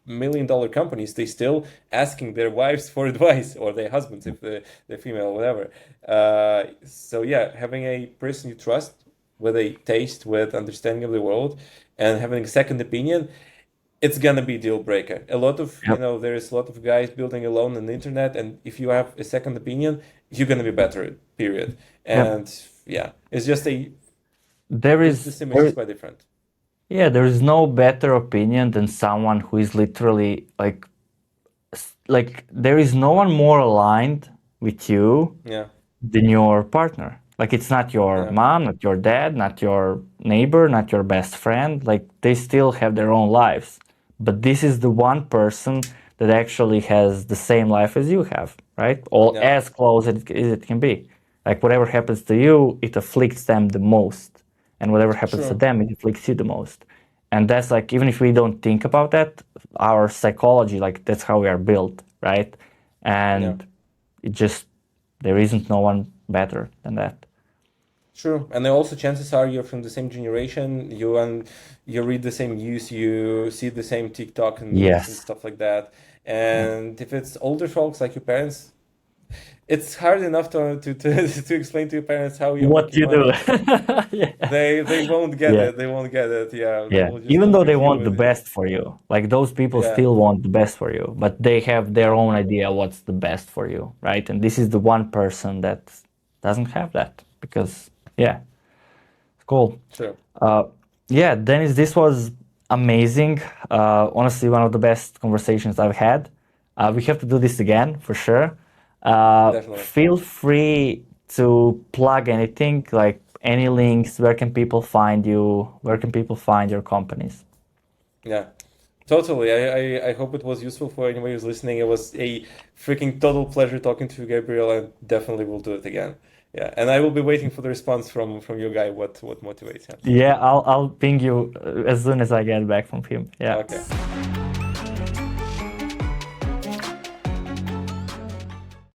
million-dollar companies, they still asking their wives for advice or their husbands if they're female or whatever. So yeah, having a person you trust with a taste, with understanding of the world, and having a second opinion, it's gonna be deal breaker. A lot of, yep, there's a lot of guys building alone on the internet, and if you have a second opinion, you're gonna be better, period. yep. And yeah, it's just There this is image is there quite different. yeah, there is no better opinion than someone who is literally like there is no one more aligned with you Yeah, than your partner. Like it's not your yeah, mom, not your dad, not your neighbor, not your best friend. Like they still have their own lives. But this is the one person that actually has the same life as you have, right? Or yeah, as close as it can be. Like whatever happens to you, it afflicts them the most. And whatever happens to true. them, it afflicts you the most. And that's like, even if we don't think about that, our psychology, like that's how we are built, right? Yeah. And it just, there isn't no one better than that. True, and then also chances are you're from the same generation. You read the same news, you see the same TikTok and memes and Yes. stuff like that. Yeah. And if it's older folks like your parents, it's hard enough to explain to your parents how you're What making you do. money. Yeah. They won't get Yeah. it. They won't get it. Yeah, they Yeah. will just Even though look they at you want the with best for you, like those people yeah, still want the best for you, but they have their yeah, own idea what's the best for you, right? And this is the one person that doesn't have that because, yeah, cool. sure. Uh, yeah, Dennis, this was amazing. Honestly, one of the best conversations I've had. We have to do this again for sure. Definitely. Feel free to plug anything, like any links. Where can people find you? Where can people find your companies? Yeah. Totally. I hope it was useful for anyone who's listening. It was a freaking total pleasure talking to you, Gabriel, and definitely will do it again. Yeah, and I will be waiting for the response from your guy. What motivates him? Yeah, I'll ping you as soon as I get back from him. Yeah. Okay.